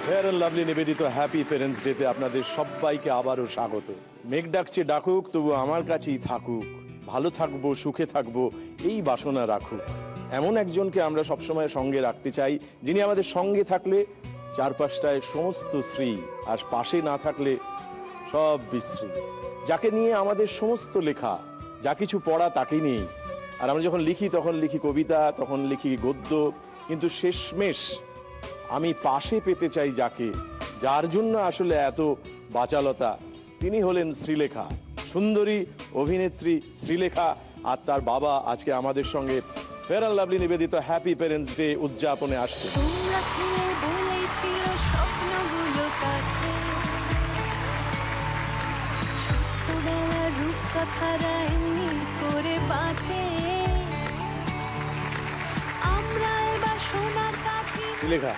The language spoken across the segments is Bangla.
ফেয়ার অ্যান্ড লাভলি নিবেদিত হ্যাপি পেরেন্টস ডেতে আপনাদের সবাইকে আবারও স্বাগত। মেঘ ডাকছে ডাকুক, তবু আমার কাছেই থাকুক, ভালো থাকবো, সুখে থাকবো, এই বাসনা রাখুক। এমন একজনকে আমরা সবসময় সঙ্গে রাখতে চাই, যিনি আমাদের সঙ্গে থাকলে চারপাশটায় সমস্ত শ্রী, আর পাশে না থাকলে সব বিশ্রী। যাকে নিয়ে আমাদের সমস্ত লেখা, যা কিছু পড়া তাকে নিয়েই। আর আমরা যখন লিখি তখন লিখি কবিতা, তখন লিখি গদ্য, কিন্তু শেষমেশ আমি পাশে পেতে চাই যাকে, যার জন্য আসলে এত বাচালতা, তিনি হলেন শ্রীলেখা, সুন্দরী অভিনেত্রী শ্রীলেখা। আর তার বাবা আজকে আমাদের সঙ্গে ফেয়ার অ্যান্ড লাভলি নিবেদিত হ্যাপি পেরেন্টস ডে উদযাপনে আসছে। শ্রীলেখা,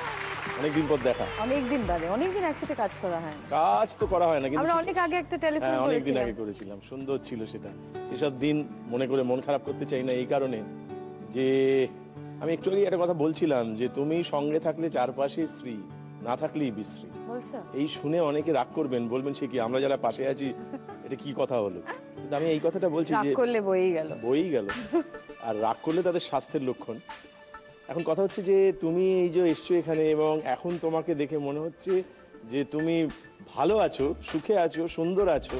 অনেকদিন পর দেখা। অনেকদিন বাদে, অনেকদিন একসাথে কাজ করা হয়। কাজ তো করা হয় না, কিন্তু আমরা অনেক আগে একটা টেলিফোন করেছিলাম। অনেকদিন আগে করেছিলাম, সুন্দর ছিল সেটা। এসব দিন মনে করে মন খারাপ করতে চাই না, এই কারণে যে আমি একটু আগে একটা কথা বলছিলাম যে তুমি সঙ্গে থাকলে চারপাশে শ্রী, না থাকলেই বিশ্রী। বলছো? এই শুনে অনেকে রাগ করবেন, বলবেন সে কি আমরা যারা পাশে আছি এটা কি কথা হলো। কিন্তু আমি এই কথাটা বলছি যে রাগ করলে বইই গেল, আর রাগ করলে তাদের স্বাস্থ্যের লক্ষণ। এখন কথা হচ্ছে যে তুমি এই যে এসছো এখানে, এবং এখন তোমাকে দেখে মনে হচ্ছে যে তুমি ভালো আছো, সুখে আছো, সুন্দর আছো,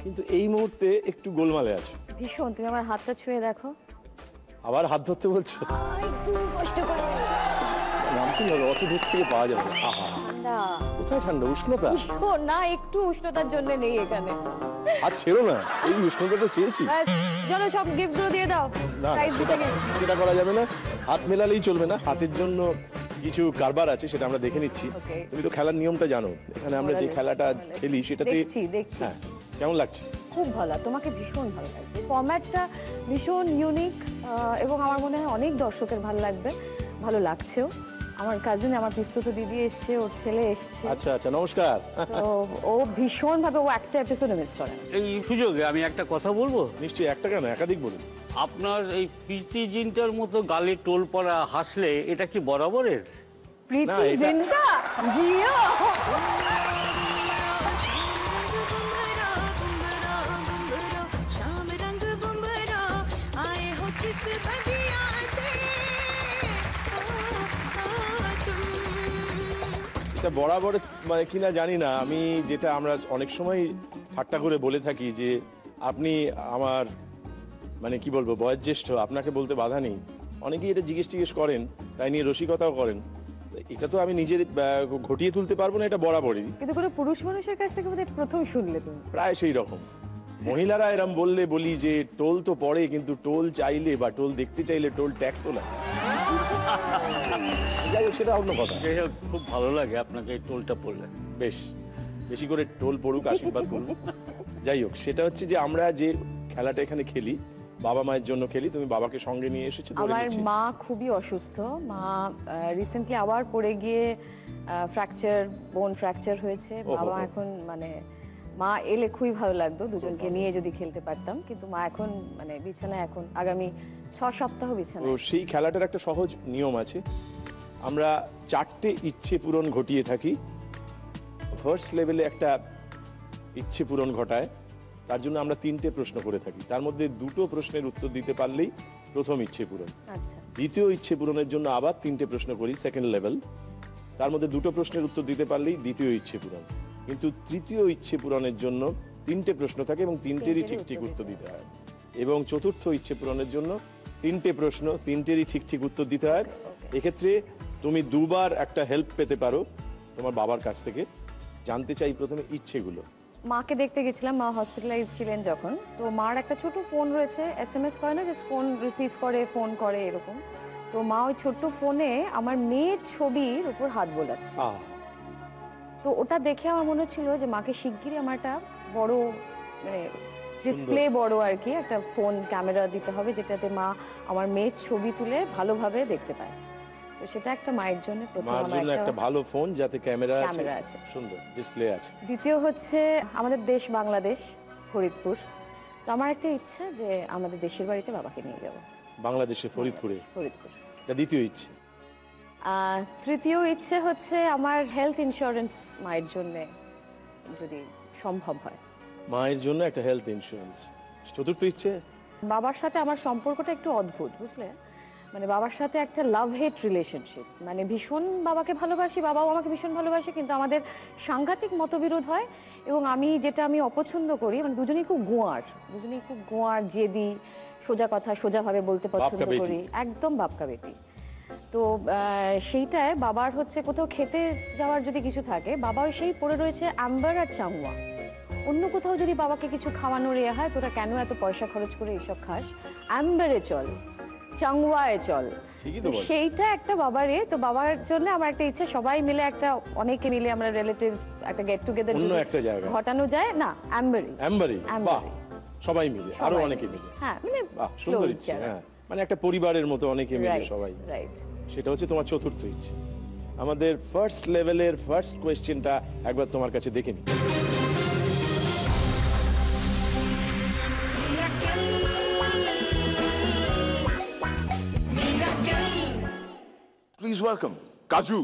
কিন্তু এই মুহূর্তে একটু গোলমালে আছো ভীষণ। তুমি আমার হাতটা ছুঁয়ে দেখো। আবার হাত ধরতে বলছো? একটু কষ্ট করে নামতে হবে, অত দূর থেকে পাওয়া যাবে। ঠান্ডা। কোথায় ঠান্ডা? উষ্ণতা না, একটু উষ্ণতার জন্য নেই এখানে। হাত ছেড়ো না, এই উষ্ণতা তো চেয়েছি। চলো সব গিফটগুলো দিয়ে দাও। না, সেটা করা যাবে না, হাত মেলালেই চলবে না। হাতের জন্য কিছু কারবার আছে, সেটা আমরা দেখে নিচ্ছি। তুমি তো খেলার নিয়মটা জানো, এখানে আমরা যে খেলাটা খেলি সেটাতে দেখছি। হ্যাঁ, কেমন লাগছে? খুব ভালো, তোমাকে ভীষণ ভালো লাগছে। ফরম্যাটটা ভীষণ ইউনিক, এবং আমার মনে হয় অনেক দর্শকের ভালো লাগবে, ভালো লাগছেও। আমার কাজিন, আমার পিস্তুত দিদি এসছে, ওর ছেলে এসছে। আচ্ছা আচ্ছা, নমস্কার। তো ও ভীষণ ভাবে, ও একটা এপিসোড মিস করে। এই সুযোগে আমি একটা কথা বলবো। নিশ্চয়ই, একটা কেন, একাধিক বলুন। আপনার এই প্রীতি জিন্টার মতো গালে টোল পড়া হাসলে এটা কি বরাবরের? প্রীতি জিন্টা জিও। বরাবর মানে কিনা জানি না, আমি যেটা আমরা অনেক সময় ঠাট্টা করে বলে থাকি যে আপনি আমার মানে কি বলবো বয়োজ্যেষ্ঠ, আপনাকে বলতে বাধা নেই। অনেকেই এটা জিজ্ঞেস করেন, তাই নিয়ে রসিকতাও করেন। এটা তো আমি নিজে ঘটিয়ে তুলতে পারবো না, এটা বরাবরই। কিন্তু কোনো পুরুষ মানুষের কাছ থেকে বোধহয় প্রথম শুনলে তুমি। প্রায় সেই রকম মহিলারা এরম বললে বলি যে টোল তো পড়ে, কিন্তু টোল চাইলে বা টোল দেখতে চাইলে টোল ট্যাক্সও লাগে। যাই হোক, সেটা অন্য কথা। খুব ভালো লাগে আপনাকে এই টোলটা পড়লে। বেশ, বেশি করে টোল পড়ুক, আশীর্বাদ করুন। যাই হোক, সেটা হচ্ছে যে আমরা যে খেলাটা এখানে খেলি, বাবা মায়ের জন্য খেলি। তুমি বাবাকে সঙ্গে নিয়ে এসেছো। আমার মা খুবই অসুস্থ। মা রিসেন্টলি আবার পড়ে গিয়ে বোন ফ্র্যাকচার হয়েছে। বাবা এখন মানে, মা এলে খুবই ভালো লাগতো, দুজনকে নিয়ে যদি খেলতে পারতাম, কিন্তু মা এখন মানে বিছানায়, এখন আগামী 6 সপ্তাহ বিছানায়। সেই খেলাটার একটা সহজ নিয়ম আছে, আমরা 4টে ইচ্ছে পূরণ ঘটিয়ে থাকি। ফার্স্ট লেভেলে একটা ইচ্ছে পূরণ ঘটায়, তার জন্য আমরা 3টে প্রশ্ন করে থাকি। তার মধ্যে 2টো প্রশ্নের উত্তর দিতে পারলেই প্রথম ইচ্ছে পূরণ। আচ্ছা। দ্বিতীয় ইচ্ছে পূরণের জন্য আবার 3টে প্রশ্ন করি, সেকেন্ড লেভেল। তার মধ্যে 2টো প্রশ্নের উত্তর দিতে পারলেই দ্বিতীয় ইচ্ছে পূরণ। কিন্তু তৃতীয় ইচ্ছে পূরণের জন্য 3টে প্রশ্ন থাকে এবং 3টেরই ঠিক উত্তর দিতে হয়। এবং চতুর্থ ইচ্ছে পূরণের জন্য 3টে প্রশ্ন, 3টেরই ঠিক উত্তর দিতে হয়। এক্ষেত্রে তুমি 2বার একটা হেল্প পেতে পারো তোমার বাবার কাছ থেকে। জানতে চাই প্রথমে ইচ্ছেগুলো। মাকে দেখতে গেছিলাম, মা হসপিটালাইজ ছিলেন যখন। তো মার একটা ছোট ফোন রয়েছে, SMS করে না, জাস্ট ফোন রিসিভ করে, ফোন করে, এরকম। তো মা ওই ছোট্ট ফোনে আমার মেয়ের ছবির উপর হাত বোলাচ্ছে। তো ওটা দেখে আমার মনে হচ্ছিল যে মাকে শিগগিরই আমার একটা বড় মানে ডিসপ্লে বড় আর কি, একটা ফোন ক্যামেরা দিতে হবে যেটাতে মা আমার মেয়ের ছবি তুলে ভালোভাবে দেখতে পায়। তো সেটা একটা মায়ের জন্য প্রথম মার আমার জন্য একটা ভালো ফোন যাতে ক্যামেরা ক্যামেরা আছে। সুন্দর ডিসপ্লে আছে। দ্বিতীয় হচ্ছে আমাদের দেশ বাংলাদেশ, ফরিদপুর। তো আমার একটা ইচ্ছা যে আমাদের দেশের বাড়িতে বাবাকে নিয়ে যাব, বাংলাদেশে ফরিদপুরে, ফরিদপুর। এটা দ্বিতীয় ইচ্ছে। তৃতীয় ইচ্ছে হচ্ছে আমার হেলথ ইন্স্যুরেন্স মায়ের জন্য যদি সম্ভব হয়। মায়ের জন্য একটা হেলথ ইন্স্যুরেন্স। চতুর্থ ইচ্ছে, বাবার সাথে আমার সম্পর্কটা একটু অদ্ভুত, বুঝলে, মানে বাবার সাথে একটা লাভ হেট রিলেশনশিপ, মানে ভীষণ বাবাকে ভালোবাসি, বাবাও আমাকে ভীষণ ভালোবাসে, কিন্তু আমাদের সাংঘাতিক মতবিরোধ হয়। এবং যেটা আমি অপছন্দ করি, মানে দুজনেই খুব গোয়ার, জেদি, সোজা কথা সোজাভাবে বলতে পছন্দ বাপকা বেটি। করি, একদম বাপকা বেটি। তো সেইটায় বাবার হচ্ছে কোথাও খেতে যাওয়ার যদি কিছু থাকে, বাবা সেই পড়ে রয়েছে অ্যাম্বার আর চাংওয়া। অন্য কোথাও যদি বাবাকে কিছু খাওয়ানোর হয়, তোরা কেন এত পয়সা খরচ করে এইসব খাস, অ্যাম্বারে চল, চাংওয়ায় চল। ঠিকই তো বল। সেইটা একটা বাবারে, তো বাবার জন্য আমার একটা ইচ্ছা সবাই মিলে অনেকে মিলে আমরা রিলেটিভস একটা গেট টুগেদার অন্য একটা জায়গা ঘটানো যায় না, অ্যাম্বারে। অ্যাম্বারে, বাহ, সবাই মিলে, আরো অনেকে মিলে, হ্যাঁ, মানে বাহ, সুন্দর ইচ্ছে। হ্যাঁ, মানে একটা পরিবারের মতো অনেকে মিলে সবাই। রাইট। সেটা হচ্ছে তোমার চতুর্থ ইচ্ছে। আমাদের ফার্স্ট লেভেলের ফার্স্ট কোয়েশ্চেনটা একবার তোমার কাছে দেখে নি। Please welcome Kaju.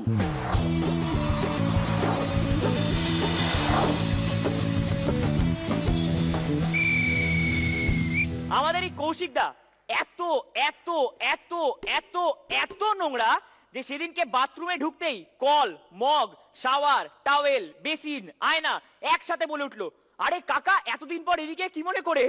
আমাদের এই কৌশিকদা এত এত এত এত এত নোংরা যে সেদিনকে বাথরুমে ঢুকতেই কল, মগ, শাওয়ার, টাওয়েল, বেসিন, আয়না একসাথে বলে উঠলো, আরে কাকা এতদিন পর এদিকে কি মনে করে?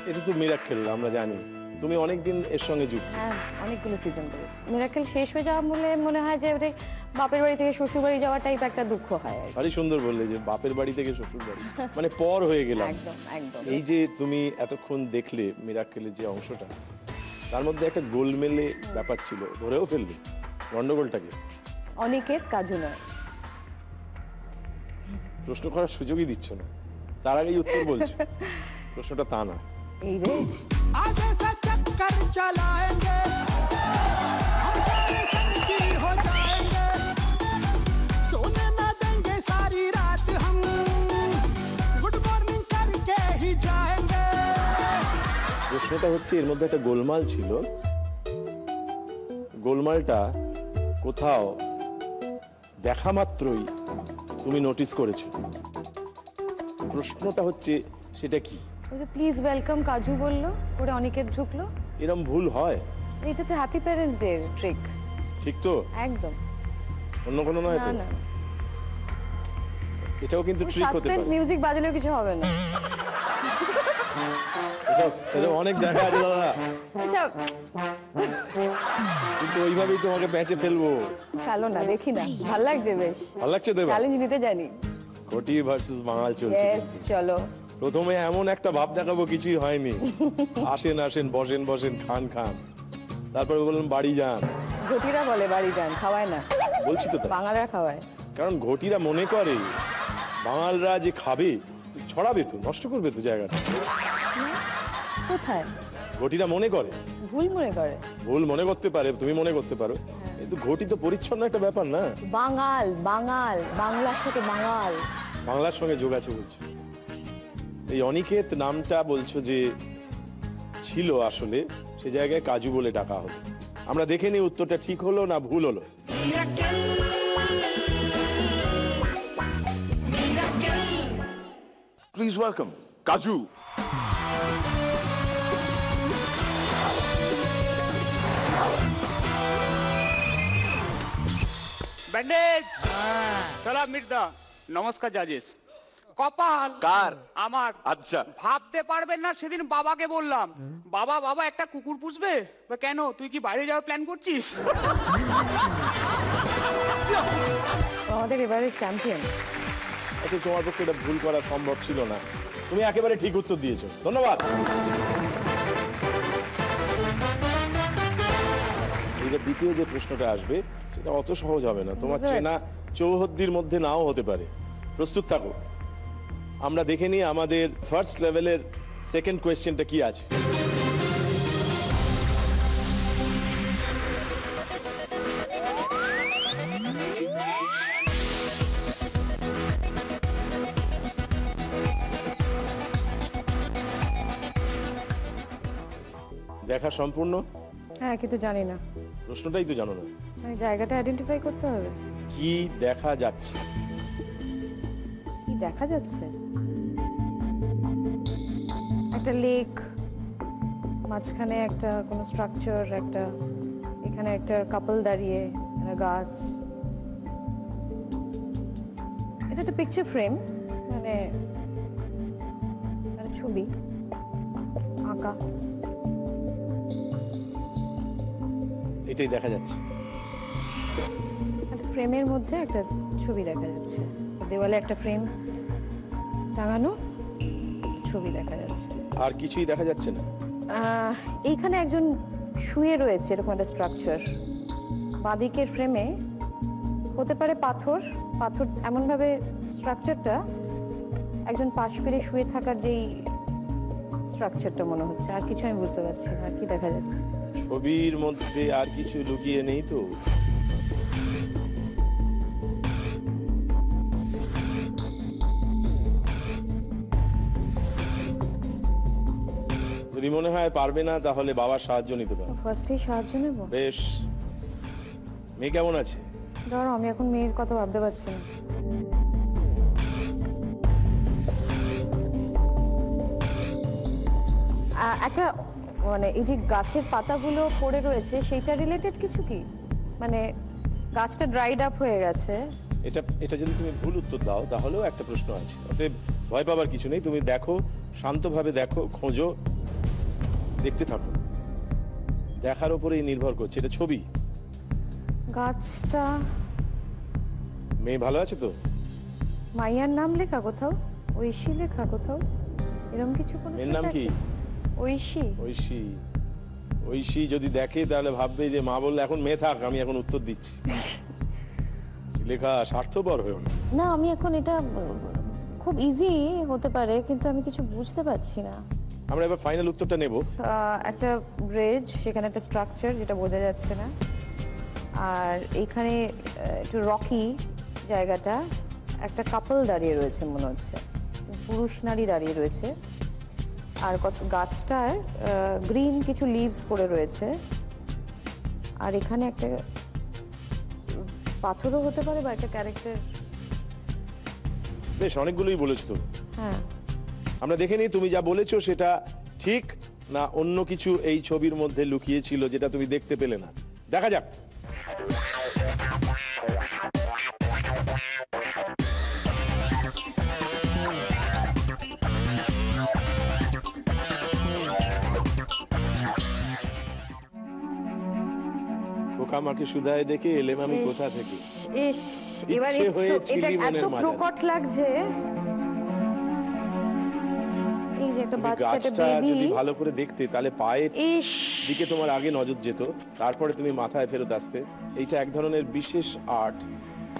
এটা তো মিরাক্কেল, আমরা জানি তুমি অনেকদিন এর সঙ্গে যুক্ত। হ্যাঁ, অনেকগুলো সিজন করেছি। মিরাকেল শেষ হয়ে যাওয়া বলে মনে হয় যে ওটাই বাপের বাড়ি থেকে শ্বশুর বাড়ি যাওয়া টাইপ একটা দুঃখ হয় আর কি। ভারী সুন্দর বললে যে বাপের বাড়ি থেকে শ্বশুর বাড়ি, মানে পর হয়ে গেলাম। একদম একদম। এই যে তুমি এতক্ষণ দেখলে মিরাক্কেলের যে অংশটা, তার মধ্যে একটা গোলমেলে ব্যাপার ছিল, ধরেও ফেললে গন্ডগোলটাকে। অনিকেত কাজু নয়। প্রশ্ন করার সুযোগই দিচ্ছ না, তার আগেই উত্তর বলছো। প্রশ্নটা তা না। এই যে आगे से चक्कर चलाएंगे हम सारे संग की हो जाएंगे सोने न देंगे सारी रात हम गुड मॉर्निंग करके ही जाएंगे। প্রশ্নটা হচ্ছে এর মধ্যে একটা গোলমাল ছিল, গোলমালটা কোথাও দেখা মাত্রই তুমি নোটিস করেছো। প্রশ্নটা হচ্ছে সেটা কি? ওই যে প্লিজ ওয়েলকাম কাজু বললো করে অনিকেত ঢুকলো। এরম ভুল হয়? এটা তো হ্যাপি প্যারেন্টস ডে ট্রিক। ঠিক তো? একদম। অন্য কোনো নয় তো? না না, এটাও কিন্তু ট্রিক হতে সাসপেন্স পারে। মিউজিক বাজালেও কিছু হবে না। এসব অনেক দেখা আছে দাদা, এসব কিন্তু ওইভাবেই তোমাকে প্যাঁচে ফেলবো। ফেলো না, দেখি না, ভাল লাগছে বেশ। ভালো লাগছে তো? এবার চ্যালেঞ্জ নিতে জানি। ঘটি ভার্সেস বাঙাল চলছে। ইয়েস, চলো। প্রথমে এমন একটা ভাব দেখাবো কিছুই হয়নি, আসেন আসেন বসেন বসেন খান খান, তারপরে বললাম বাড়ি যান। ঘটিরা বলে বাড়ি যান, খাওয়ায় না। বলছি তো তাই। বাঙালরা খাওয়ায়। কারণ ঘটিরা মনে করে বাঙালরা যে খাবে ছড়াবে তো, নষ্ট করবে তো জায়গাটা। কোথায়? ঘটিরা মনে করে, ভুল মনে করে। ভুল মনে করতে পারে, তুমি মনে করতে পারো, কিন্তু ঘটি তো পরিচ্ছন্ন একটা ব্যাপার না। বাঙাল, বাঙাল, বাংলার সাথে বাঙাল। বাংলার সঙ্গে যোগ আছে বলছো। এই অনিকেত নামটা বলছো যে ছিল, আসলে সে জায়গায় কাজু বলে ডাকা হলো। আমরা দেখে নিই উত্তরটা ঠিক হলো না ভুল হলো। Please welcome Kaju. ব্যান্ডেজ সালাম মির্দা, নমস্কার জাজেস। কপাল কার? আমার। আচ্ছা। ভাবতে পারবেন না, সেদিন বাবাকে বললাম, বাবা বাবা একটা কুকুর পুষবে। বা কেন, তুই কি বাইরে যাওয়ার প্ল্যান করছিস? আমাদের এবারে চ্যাম্পিয়ন। এত তোমার পক্ষে এটা ভুল করা সম্ভব ছিল না, তুমি একেবারে ঠিক উত্তর দিয়েছো, ধন্যবাদ। এইবার দ্বিতীয় যে প্রশ্নটা আসবে সেটা অত সহজ হবে না, তোমার বুঝতে চেনা চৌহদ্দির মধ্যে নাও হতে পারে, প্রস্তুত থাকো। আমরা দেখে নিই আমাদের ফার্স্ট লেভেলের সেকেন্ড কোয়েশ্চেনটা কি আছে। দেখা সম্পূর্ণ? হ্যাঁ, কিন্তু জানি না, প্রশ্নটাই তো জানো না। মানে জায়গাটা আইডেন্টিফাই করতে হবে। কি দেখা যাচ্ছে? কি দেখা যাচ্ছে? একটা লেক, মাঝখানে একটা কোনো স্ট্রাকচার, একটা এখানে একটা কাপল দাঁড়িয়ে, একটা গাছ। এটা একটা পিকচার ফ্রেম, মানে একটা ছবি আঁকা। এটাই দেখা যাচ্ছে। একটা ফ্রেমের মধ্যে একটা ছবি দেখা যাচ্ছে, দেওয়ালে একটা ফ্রেম টাঙানো, ছবি দেখা যাচ্ছে। আর কিছুই দেখা যাচ্ছে না। এইখানে একজন শুয়ে রয়েছে, এরকম একটা স্ট্রাকচার। বাঁদিকের ফ্রেমে হতে পারে পাথর, পাথর এমনভাবে স্ট্রাকচারটা একজন পাশ ফিরে শুয়ে থাকার যেই স্ট্রাকচারটা মনে হচ্ছে। আর কিছু আমি বুঝতে পারছি না, আর কি দেখা যাচ্ছে? ছবির মধ্যে আর কিছু লুকিয়ে নেই তো? যদি মনে হয় পারবে না তাহলে বাবার সাহায্য নিতে পারো। ফার্স্টেই সাহায্য নেব? বেশ। মেয়ে কেমন আছে? ধরো, আমি এখন মেয়ের কথা ভাবতে পারছি না। একটা মানে এই যে গাছের পাতাগুলো পড়ে রয়েছে, সেইটা রিলেটেড কিছু কি? মানে গাছটা ড্রাইড আপ হয়ে গেছে। এটা যদি তুমি ভুল উত্তর দাও তাহলেও একটা প্রশ্ন আছে। অতএব ভয় পাবার কিছু নেই। তুমি দেখো, শান্তভাবে দেখো, খোঁজো, দেখতে থাকো। দেখার উপরেই নির্ভর করছে। এটা ছবি। গাছটা, মেয়ে ভালো আছে তো? মাইয়ার নাম লেখা কোথাও, ঐশী লেখা কোথাও, এরকম কিছু কোনো মেয়ের নাম কি? ঐশী। ঐশী। ঐশী যদি দেখে তাহলে ভাববে যে মা বললে এখন মেয়ে থাক, আমি এখন উত্তর দিচ্ছি। লেখা স্বার্থপর হয়েও না। না, আমি এখন এটা খুব ইজি হতে পারে, কিন্তু আমি কিছু বুঝতে পারছি না। আমরা এবার ফাইনাল উত্তরটা নেব। একটা ব্রিজ, সেখানে একটা স্ট্রাকচার যেটা বোঝা যাচ্ছে না। আর এইখানে একটু রকি জায়গাটা, একটা কাপল দাঁড়িয়ে রয়েছে মনে হচ্ছে, পুরুষ নারী দাঁড়িয়ে রয়েছে। আর গাছটার গ্রিন কিছু লিভস পড়ে রয়েছে। আর এখানে একটা পাথরও হতে পারে বা একটা ক্যারেক্টার। বেশ, অনেকগুলোই বলেছো তুমি। হ্যাঁ, আমরা দেখে নিই তুমি যা বলেছো সেটা ঠিক না অন্য কিছু এই ছবির মধ্যে লুকিয়ে ছিল যেটা তুমি দেখতে পেলে না। দেখা যাক। খোকা মাকে সুধায় ডেকে এলেম আমি কোথা থেকে। ইস, এবার ইচ্ছে হয়েছিলি এটা মনের এত মাঝারে। প্রকট লাগছে। এই যে একটা তুমি বাচ্চা, একটা গাছটা বেবি। যদি ভালো করে দেখতে তাহলে পায়ের ইস, দিকে তোমার আগে নজর যেত, তারপরে তুমি মাথায় ফেরত আসতে। এইটা এক ধরনের বিশেষ আর্ট,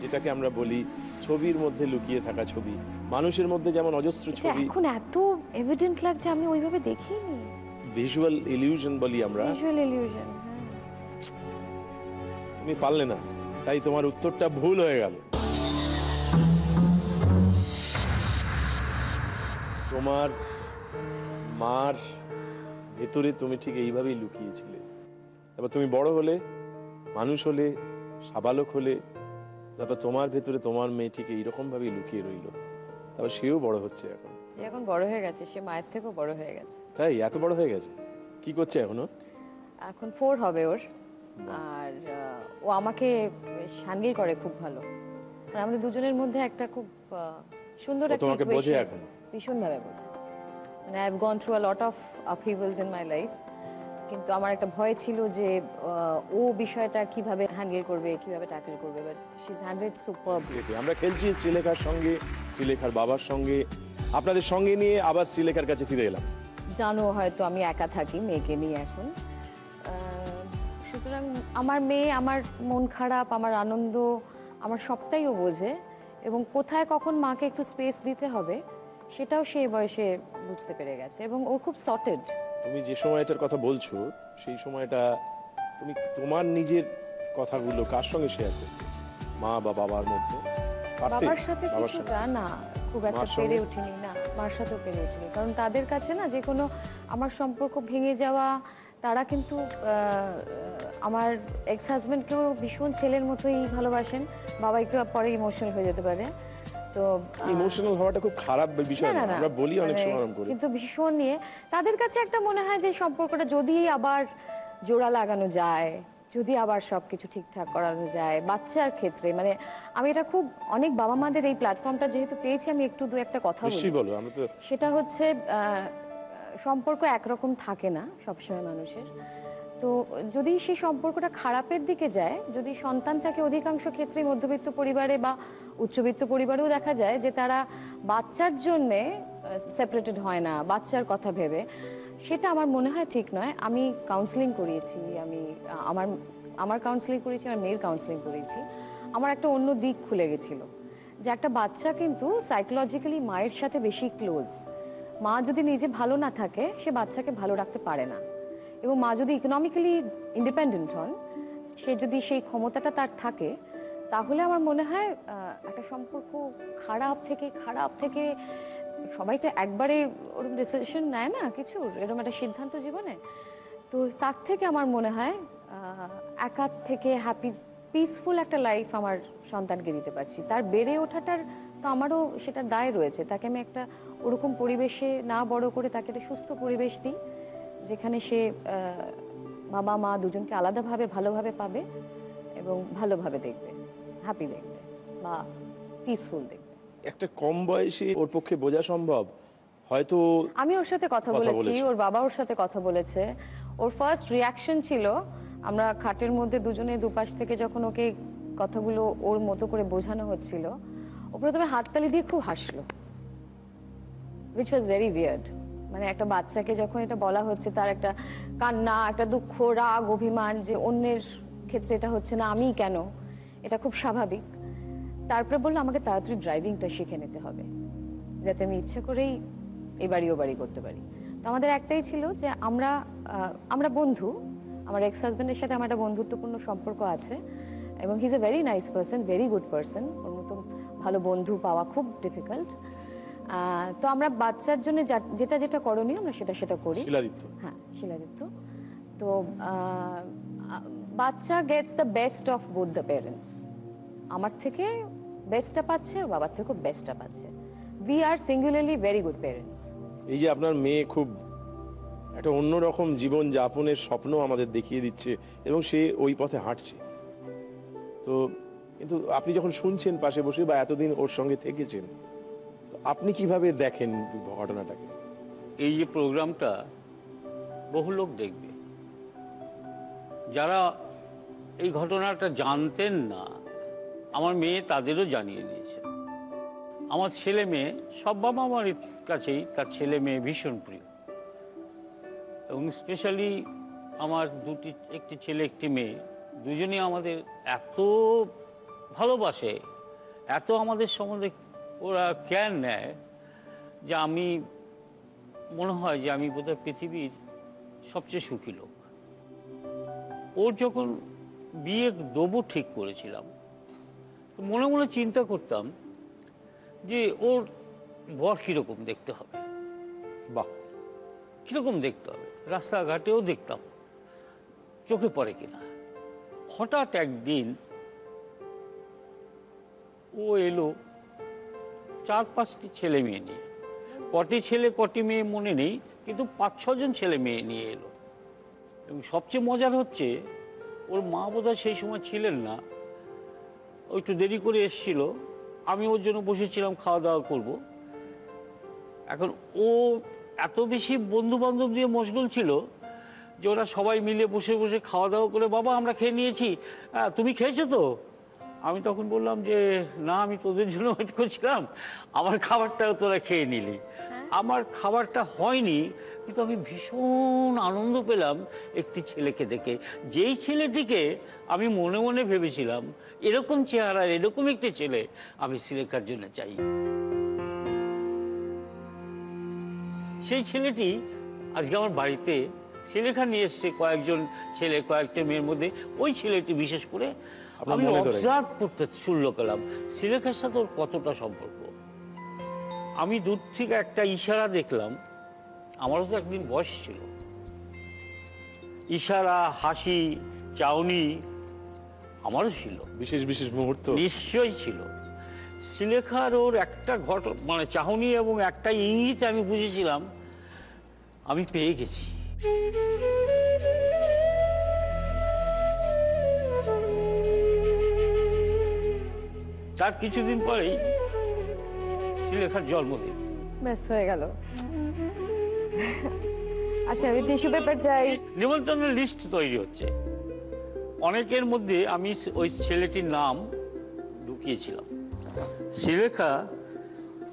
যেটাকে আমরা বলি ছবির মধ্যে লুকিয়ে থাকা ছবি। মানুষের মধ্যে যেমন অজস্র এটা ছবি, এখন এত এভিডেন্ট লাগছে, আমি ওইভাবে দেখিনি। ভিজুয়াল ইলিউশন বলি আমরা। Visual illusion. তুমি পারলে না, তাই তোমার উত্তরটা ভুল হয়ে গেল। তোমার মার ভেতরে তুমি ঠিক এইভাবেই লুকিয়েছিলে। তারপর তুমি বড় হলে, মানুষ হলে, সাবালক হলে, তারপর তোমার ভেতরে তোমার মেয়ে ঠিক এইরকম ভাবেই লুকিয়ে রইলো। তারপর সেও বড় হচ্ছে এখন। এখন বড় হয়ে গেছে, সে মায়ের থেকেও বড় হয়ে গেছে। তাই এত বড় হয়ে গেছে? কি করছে এখনো? এখন 4 হবে ওর। আর ও আমাকে হ্যান্ডেল করে খুব ভালো। আর আমাদের দুজনের মধ্যে একটা খুব সুন্দর ও একটা তোমাকে বোঝে equation, এখন? ভীষণভাবে বোঝে। মানে I have gone through a lot of upheavals in my life. কিন্তু আমার একটা ভয় ছিল যে ও বিষয়টা কিভাবে হ্যান্ডেল করবে, কিভাবে ট্যাকল করবে, বাট শি ইজ হ্যান্ডেলড সুপারবলি। আমরা খেলছি শ্রীলেখার সঙ্গে, শ্রীলেখার বাবার সঙ্গে, আপনাদের সঙ্গে নিয়ে আবার শ্রীলেখার কাছে ফিরে এলাম। জানো হয়তো আমি একা থাকি মেয়েকে নিয়ে এখন। সুতরাং আমার মেয়ে আমার মন খারাপ, আমার আনন্দ, আমার সবটাই ও বোঝে। এবং কোথায় কখন মাকে একটু স্পেস দিতে হবে সেটাও সেই বয়সে বুঝতে পেরে গেছে, এবং ও খুব সর্টেড। তুমি যে সময়টার কথা বলছো সেই সময়টা তুমি তোমার নিজের কথাগুলো কার সঙ্গে শেয়ার করতে, মা বা বাবার মধ্যে? পারতে? বাবার সাথে বাবার সাথে? কিছুটা না, খুব একটা মার সঙ্গে? পেরে উঠিনি, না মার সাথেও পেরে উঠিনি, কারণ তাদের কাছে না যে কোনো আমার সম্পর্ক ভেঙে যাওয়া, তারা কিন্তু আমার এক্স হাজব্যান্ডকেও ভীষণ ছেলের মতোই ভালোবাসেন। বাবা একটু পরে ইমোশনাল হয়ে যেতে পারে, তো ইমোশনাল হওয়াটা খুব খারাপ বিষয় না, আমরা বলি অনেক মানে সময় করে। কিন্তু ভীষণ নিয়ে তাদের কাছে একটা মনে হয় যে সম্পর্কটা যদি আবার জোড়া লাগানো যায়, যদি আবার সবকিছু ঠিকঠাক করানো যায় বাচ্চার ক্ষেত্রে, মানে আমি এটা খুব অনেক বাবা মাদের এই প্ল্যাটফর্মটা যেহেতু পেয়েছি, আমি একটু দু একটা কথা বলি। নিশ্চয়ই বলো, আমরা তো সেটা হচ্ছে সম্পর্ক একরকম থাকে না সবসময় মানুষের। তো যদি সেই সম্পর্কটা খারাপের দিকে যায়, যদি সন্তান থাকে, অধিকাংশ ক্ষেত্রে মধ্যবিত্ত পরিবারে বা উচ্চবিত্ত পরিবারেও দেখা যায় যে তারা বাচ্চার জন্যে সেপারেটেড হয় না, বাচ্চার কথা ভেবে, সেটা আমার মনে হয় ঠিক নয়। আমি কাউন্সিলিং করিয়েছি, আমি আমার কাউন্সিলিং করেছি, আমার মেয়ের কাউন্সিলিং করেছি। আমার একটা অন্য দিক খুলে গেছিলো যে একটা বাচ্চা কিন্তু সাইকোলজিক্যালি মায়ের সাথে বেশি ক্লোজ। মা যদি নিজে ভালো না থাকে, সে বাচ্চাকে ভালো রাখতে পারে না, এবং মা যদি ইকোনমিক্যালি ইন্ডিপেন্ডেন্ট হন, সে যদি সেই ক্ষমতাটা তার থাকে, তাহলে আমার মনে হয় একটা সম্পর্ক খারাপ থেকে সবাই তো একবারে ওরকম ডিসিশন নেয় না কিছুর, এরকম একটা সিদ্ধান্ত জীবনে। তো তার থেকে আমার মনে হয় একার থেকে হ্যাপি পিসফুল একটা লাইফ আমার সন্তানকে দিতে পারছি। তার বেড়ে ওঠাটার তো আমারও সেটার দায় রয়েছে। তাকে আমি একটা ওরকম পরিবেশে না বড় করে তাকে একটা সুস্থ পরিবেশ দিই, যেখানে সে বাবা মা দুজনকে আলাদাভাবে ভালোভাবে পাবে এবং ভালোভাবে দেখবে, হ্যাপি দেখবে বা পিসফুল দেখবে। একটা কম বয়সে ওর পক্ষে বোঝা সম্ভব? হয়তো আমি ওর সাথে কথা বলেছি, ওর বাবা ওর সাথে কথা বলেছে। ওর ফার্স্ট রিয়াকশন ছিল, আমরা খাটের মধ্যে দুজনে দুপাশ থেকে যখন ওকে কথাগুলো ওর মতো করে বোঝানো হচ্ছিল, ও প্রথমে হাততালি দিয়ে খুব হাসলো, which was very weird। মানে একটা বাচ্চাকে যখন এটা বলা হচ্ছে, তার একটা কান্না, একটা দুঃখ, রাগ, অভিমান যে অন্যের ক্ষেত্রে এটা হচ্ছে না, আমি কেন, এটা খুব স্বাভাবিক। তারপরে বললো আমাকে তাড়াতাড়ি ড্রাইভিংটা শিখে নিতে হবে, যাতে আমি ইচ্ছে করেই এই বাড়ি ও বাড়ি করতে পারি। তো আমাদের একটাই ছিল যে আমরা বন্ধু, আমার এক্স হাজব্যান্ডের সাথে আমার একটা বন্ধুত্বপূর্ণ সম্পর্ক আছে, এবং he is a very nice person, very good person. ওর মতো ভালো বন্ধু পাওয়া খুব ডিফিকাল্ট। তো আমরা বাচ্চার জন্য যেটা করণীয় আমরা সেটা করি। শিলাদিত্য, হ্যাঁ শিলাদিত্য। তো বাচ্চা Gates the best of both the parents. আমার থেকে বেস্টটা পাচ্ছে, ও বাবার থেকেও বেস্টটা পাচ্ছে। We are singularly very good parents. এই যে আপনার মেয়ে খুব একটা অন্যরকম জীবন যাপনের স্বপ্ন আমাদের দেখিয়ে দিচ্ছে, এবং সে ওই পথে হাঁটছে। তো কিন্তু আপনি যখন শুনছেন পাশে বসে বা এতদিন ওর সঙ্গে থেকেছেন, তো আপনি কিভাবে দেখেন ঘটনাটাকে? এই যে প্রোগ্রামটা বহু লোক দেখবে, যারা এই ঘটনাটা জানতেন না, আমার মেয়ে তাদেরও জানিয়ে দিয়েছে। আমার ছেলে মেয়ে, সব বাবা মার কাছেই তার ছেলে মেয়ে ভীষণ প্রিয়, এবং স্পেশালি আমার একটি ছেলে একটি মেয়ে, দুজনেই আমাদের এত ভালোবাসে, এত আমাদের সম্বন্ধে ওরা কেয়ার নেয়, যে আমি মনে হয় যে আমি বোধহয় পৃথিবীর সবচেয়ে সুখী লোক। ওর যখন বিয়ে দেবো ঠিক করেছিলাম, তো মনে মনে চিন্তা করতাম যে ওর বর কীরকম দেখতে হবে, বাহ, কীরকম দেখতে হবে, রাস্তাঘাটেও দেখতাম চোখে পড়ে কিনা। হঠাৎ একদিন ও এলো 4-5টি ছেলে মেয়ে নিয়ে, কটি ছেলে কটি মেয়ে মনে নেই, কিন্তু 5-6 জন ছেলে মেয়ে নিয়ে এলো। এবং সবচেয়ে মজার হচ্ছে, ওর মা বোধহয় সেই সময় ছিলেন না, ও একটু দেরি করে এসেছিল, আমি ওর জন্য বসেছিলাম খাওয়া দাওয়া করব। এখন ও এত বেশি বন্ধু বান্ধব দিয়ে মশগুল ছিল যে ওরা সবাই মিলে বসে বসে খাওয়া দাওয়া করে, বাবা আমরা খেয়ে নিয়েছি, তুমি খেয়েছো তো? আমি তখন বললাম যে না, আমি তোদের জন্য ওয়েট করছিলাম, আমার খাবারটাও তোরা খেয়ে নিলি। আমার খাবারটা হয়নি, কিন্তু আমি ভীষণ আনন্দ পেলাম একটি ছেলেকে দেখে, যেই ছেলেটিকে আমি মনে মনে ভেবেছিলাম এরকম চেহারার এরকম একটি ছেলে আমি শ্রীলেখার জন্য চাই। সেই ছেলেটি আজকে আমার বাড়িতে শ্রীলেখা নিয়ে এসছে, কয়েকজন ছেলে কয়েকটা মেয়ের মধ্যে ওই ছেলেটি বিশেষ করে আমি অবজার্ভ করতে শুরু করলাম শ্রীলেখার সাথে ওর কতটা সম্পর্ক। আমি দূর থেকে একটা ইশারা দেখলাম, আমারও তো একদিন বয়স ছিল, ইশারা, হাসি, চাউনি আমারও ছিল, বিশেষ বিশেষ মুহূর্ত নিশ্চয়ই ছিল। শ্রীলেখার ওর একটা মানে চাহনি এবং একটা ইঙ্গিতে আমি বুঝেছিলাম আমি পেয়ে গেছি। তার কিছুদিন পরেই শ্রীলেখার জন্মদিন। ব্যাস হয়ে গেল। আচ্ছা, আমি টিস্যু পেপার চাই। নিমন্ত্রণের লিস্ট তৈরি হচ্ছে, অনেকের মধ্যে আমি ওই ছেলেটির নাম ঢুকিয়েছিলাম। শ্রীলেখা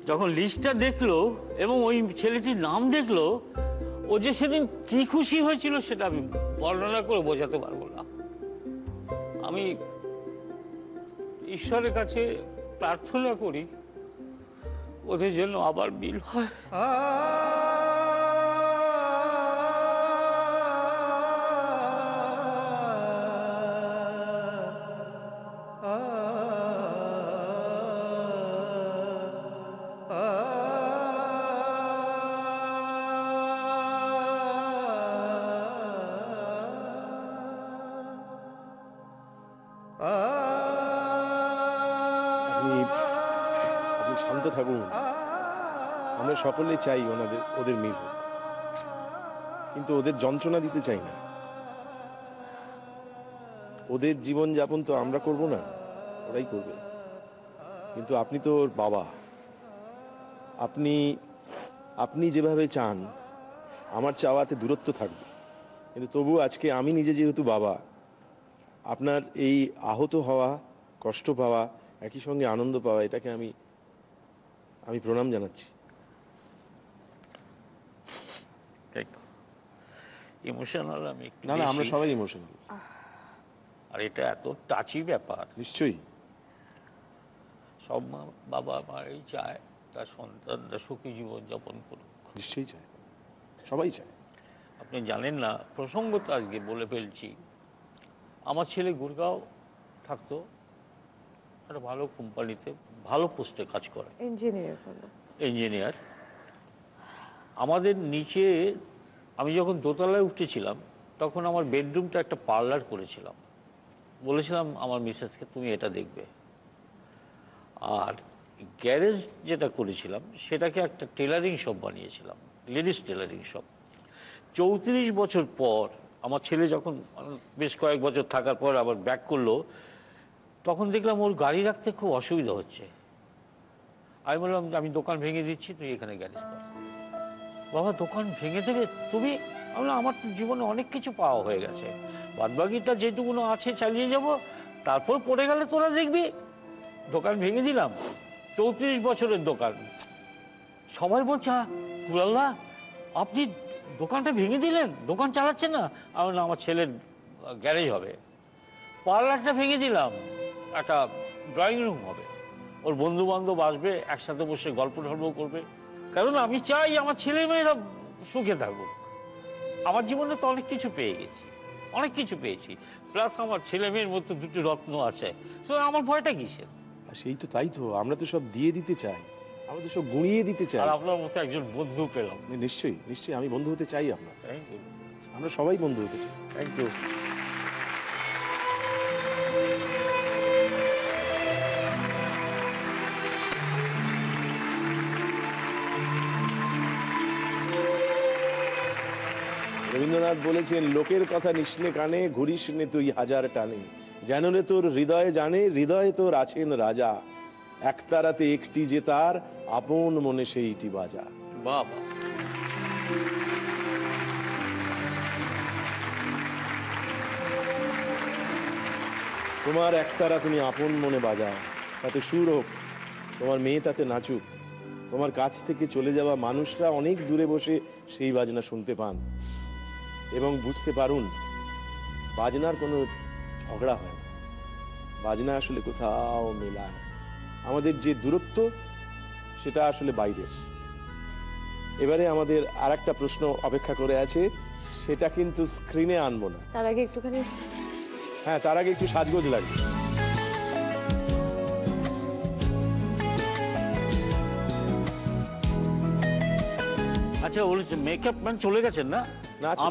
যখন লিস্টটা দেখলো এবং ওই ছেলেটির নাম দেখলো, ও যে সেদিন কি খুশি হয়েছিল সেটা আমি বর্ণনা করে বোঝাতে পারবো না। আমি ঈশ্বরের কাছে প্রার্থনা করি ওদের জন্য আবার মিল হয়। আপনি শান্ত থাকুন, আমরা সকলে চাই ওদের মিল হোক, কিন্তু ওদের যন্ত্রণা দিতে চাই না। ওদের জীবন যাপন তো আমরা করব না, ওরাই করবে। কিন্তু আপনি তো ওর বাবা, আপনি যেভাবে চান আমার চাওয়াতে দূরত্ব থাকবে, কিন্তু তবু আজকে আমি নিজে যেহেতু বাবা, আপনার এই আহত হওয়া, কষ্ট পাওয়া, একই সঙ্গে আনন্দ পাওয়া, এটাকে আমি প্রণাম জানাচ্ছি। ইমোশনাল আমি একটু না, আমরা বেশি। সবাই ইমোশনাল। আর এটা এত টাচি ব্যাপার, নিশ্চয়ই সব বাবা মাই চায় তার সন্তানরা সুখী জীবন যাপন করুক। নিশ্চয়ই চায়, সবাই চায়। আপনি জানেন না, প্রসঙ্গত আজকে বলে ফেলছি, আমার ছেলে গুরগাঁও থাকতো, একটা ভালো কোম্পানিতে ভালো পোস্টে কাজ করে, ইঞ্জিনিয়ার। আমাদের নিচে আমি যখন দোতলায় উঠেছিলাম তখন আমার বেডরুমটা একটা পার্লার করেছিলাম, বলেছিলাম আমার মিসেসকে তুমি এটা দেখবে। আর গ্যারেজ যেটা করেছিলাম সেটাকে একটা টেলারিং শপ বানিয়েছিলাম, লেডিস টেলারিং শপ। 34 বছর পর আমার ছেলে যখন বেশ কয়েক বছর থাকার পর আবার ব্যাক করলো, তখন দেখলাম ওর গাড়ি রাখতে খুব অসুবিধা হচ্ছে। আমি বললাম আমি দোকান ভেঙে দিচ্ছি, তুই এখানে গ্যারেজ কর। বাবা দোকান ভেঙে দেবে তুমি? আমার তো জীবনে অনেক কিছু পাওয়া হয়ে গেছে, বাদবাকিটা যেটুকুনো আছে চালিয়ে যাব, তারপর পড়ে গেলে তোরা দেখবি। দোকান ভেঙে দিলাম, 34 বছরের দোকান। সবাই বলছে কুলাল্লাহ আপনি দোকানটা ভেঙে দিলেন, দোকান চালাচ্ছেন না? আমার ছেলের গ্যারেজ হবে। পার্লারটা ভেঙে দিলাম, একটা ড্রয়িং রুম হবে, ওর বন্ধু বান্ধব আসবে, একসাথে বসে গল্প টল্প করবে। কারণ আমি চাই আমার ছেলে মেয়েরা সুখে থাকুক। আমার জীবনে তো অনেক কিছু পেয়ে গেছি, অনেক কিছু পেয়েছি, প্লাস আমার ছেলে মেয়ের মধ্যে দুটো রত্ন আছে, তো আমার ভয়টা কিসের? সেই তো, তাই তো, আমরা তো সব দিয়ে দিতে চাই, আমরা তো সব গুঁড়িয়ে দিতে চাই। আর আপনার মতো একজন বন্ধু পেলাম। নিশ্চয়ই নিশ্চয়ই, আমি বন্ধু হতে চাই আপনার। থ্যাংক ইউ, আমরা সবাই বন্ধু হতে চাই। Thank you. রবীন্দ্রনাথ বলেছেন, লোকের কথা নিসনে কানে, ঘুরিস নে তুই হাজার টানে, যেন রে তোর হৃদয়ে জানে, হৃদয়ে তোর আছেন রাজা, একতারাতে একটি যে তার, আপন মনে সেইটি বাজা। বাবা, তোমার একতারা তুমি আপন মনে বাজাও, তাতে সুর হোক, তোমার মেয়ে তাতে নাচুক, তোমার কাছ থেকে চলে যাওয়া মানুষরা অনেক দূরে বসে সেই বাজনা শুনতে পান এবং বুঝতে পারুন বাজনার কোনো ঝগড়া হয় না, বাজনা আসলে কোথাও মেলা হয়। আমাদের যে দূরত্ব সেটা আসলে বাইরের। এবারে আমাদের আর একটা প্রশ্ন অপেক্ষা করে আছে, সেটা কিন্তু স্ক্রিনে আনবো না। তার আগে একটুখানি হ্যাঁ, তার আগে একটু সাজগোজ লাগবে। আচ্ছা, ওর মেকআপ ম্যান চলে গেছেন না? না, আছে।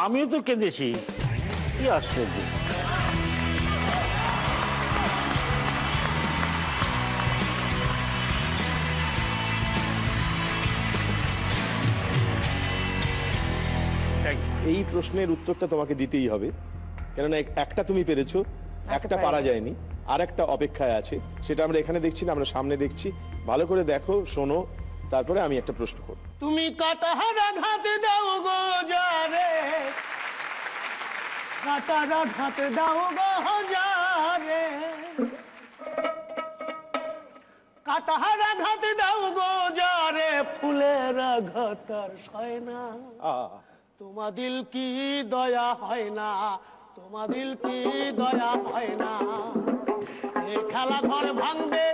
আমিও তো কেঁদেছি, কি আশ্চর্য। এই প্রশ্নের উত্তরটা তোমাকে দিতেই হবে, কেননা একটা তুমি পেরেছো, একটা পারা যায়নি, আর একটা অপেক্ষায় আছে। সেটা আমরা এখানে দেখছি না, আমরা সামনে দেখছি। ভালো করে দেখো, শোনো, তারপরে আমি একটা প্রশ্ন করব। তুমি কাটাহারা ঘাতে দাও গো যারে, কাটারা ঘাতে দাও গো যারে, কাটাহারা ঘাতে দাও গো যারে, ফুলের ঘাতার সয় না। তোমা দিল কি দয়া হয় না, তোমা দিল কি দয়া হয় না। এ খেলা ঘর ভাঙবে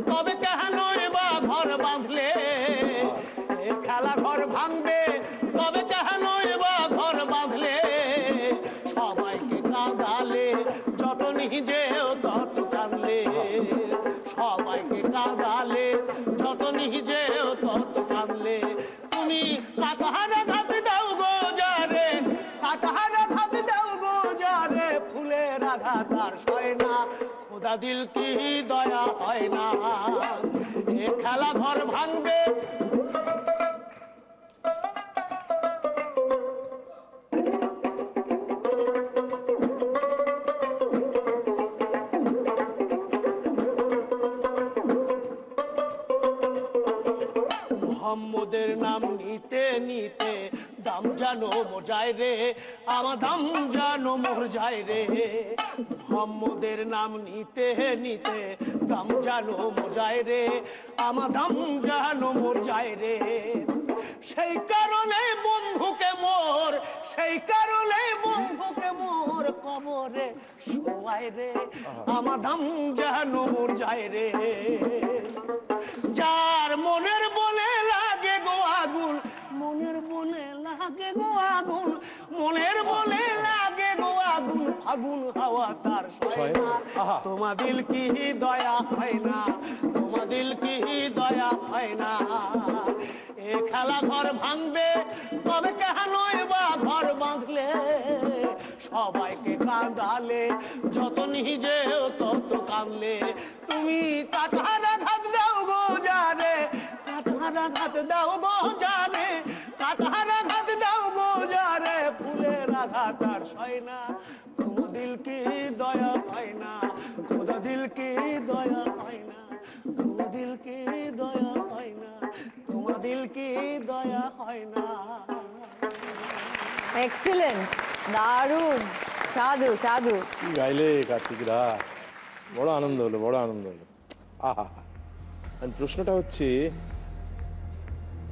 তবে কেহনই বা ঘর বাঁধলে, এ খেলা ঘর ভাঙবে তবে কেহনই বা ঘর বাঁধলে। সবাইকে কাঁদালে যত নিজেও তত কাঁদলে, সবাইকে কাঁদালে যত নিজেও তত কাঁদলে। তুমি কাটাহারা ঘাতে দাও গো যারে, কাটাহারা ঘাতে দাও গো যারে, ফুলের আঘাত আর সয় না। খোদা দিল কি দয়া হয় না, এ খেলা ঘর ভাঙবে। মোহাম্মদের নাম নিতে নিতে দাম জানো মোর যায় রে, আমার দাম জানো মোর যায় রে। মোহাম্মদের নাম নিতে নিতে দাম জানো মোর যায় রে, আমার দাম জানো মোর যায় রে। সেই কারণে বন্ধুকে মোর, সেই কারণে বন্ধুকে মোর কবরে শোয়ায় রে, আমার দাম জানো মোর যায় রে। যার মনের বলে লাগে গো আগুন, মনের বলে লাগে গো আগুন, মনের বলে লাগে গো আগুন, ফাগুন হাওয়া তার সয় না। তোমা দিল কি দয়া হয় না, তোমা দিল কি দয়া হয় না। এ খেলা ঘর ভাঙবে তবে কেহনই বা ঘর বাঁধলে, সবাইকে কাঁদালে যত নিজেও তত কাঁদলে। তুমি কাটাহারা ঘাত দাও গো যারে, কাটাহারা ঘাত দাও গো যারে, কাটাহারা ঘাত দাও গো যারে, ফুলের আঘাত আর সয় না। তোমার দিল কি দয়া হয় না, খোদা দিল কি দয়া হয় না, তোমার দিল কি দয়া হয় না, তোমার দিল কি দয়া হয় না। এক্সিলেন্ট, দারুণ, সাধু সাধু। কি গাইলে কার্তিক রাজ, বড় আনন্দ হলো, বড় আনন্দ হলো। আহা, প্রশ্নটা হচ্ছে,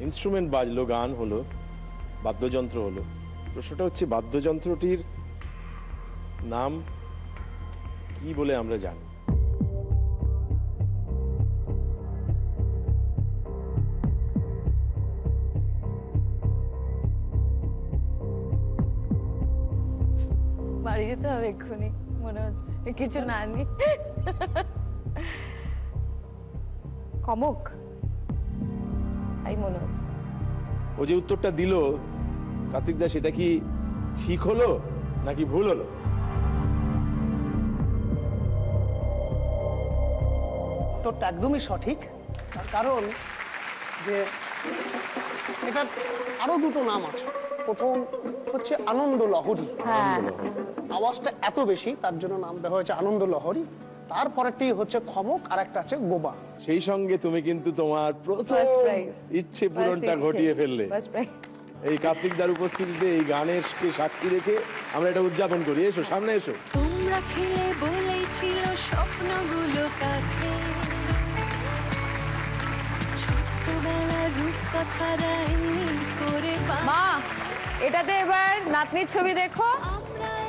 ইনস্ট্রুমেন্ট বাজলো, গান হলো, বাদ্যযন্ত্র হলো, প্রশ্নটা হচ্ছে বাদ্যযন্ত্রটির নাম কি বলে আমরা জানি? বাড়ি যেতে হবে এক্ষুনি, মনে হচ্ছে কিছু না নি। কমক, তাই মনে হচ্ছে। ও যে উত্তরটা দিল কার্তিক দা, সেটা কি ঠিক হলো নাকি ভুল হলো? উত্তরটা একদমই সঠিক, তার কারণ যে এটা আরো দুটো নাম আছে। প্রথম হচ্ছে আনন্দ লহরী, হ্যাঁ, আওয়াজটা এত বেশি তার জন্য নাম দেওয়া হয়েছে আনন্দ লহরী। তারপরেরটি হচ্ছে খমক, আর একটা আছে গোবা। সেই সঙ্গে তুমি কিন্তু তোমার প্রথম First prize, ইচ্ছে first পূরণটা ইচ্ছে, ঘটিয়ে ফেললে। first prize। এই কার্তিক দার উপস্থিতিতে এই গানের সাক্ষী রেখে আমরা এটা উদযাপন করি। এসো, সামনে এসো। তোমরা ছিলে বলেই ছিল স্বপ্নগুলো কাছে, ছোট্ট বেলা রূপ কথারা এমনি করে মা এটাতে এবার নাতনির ছবি দেখো,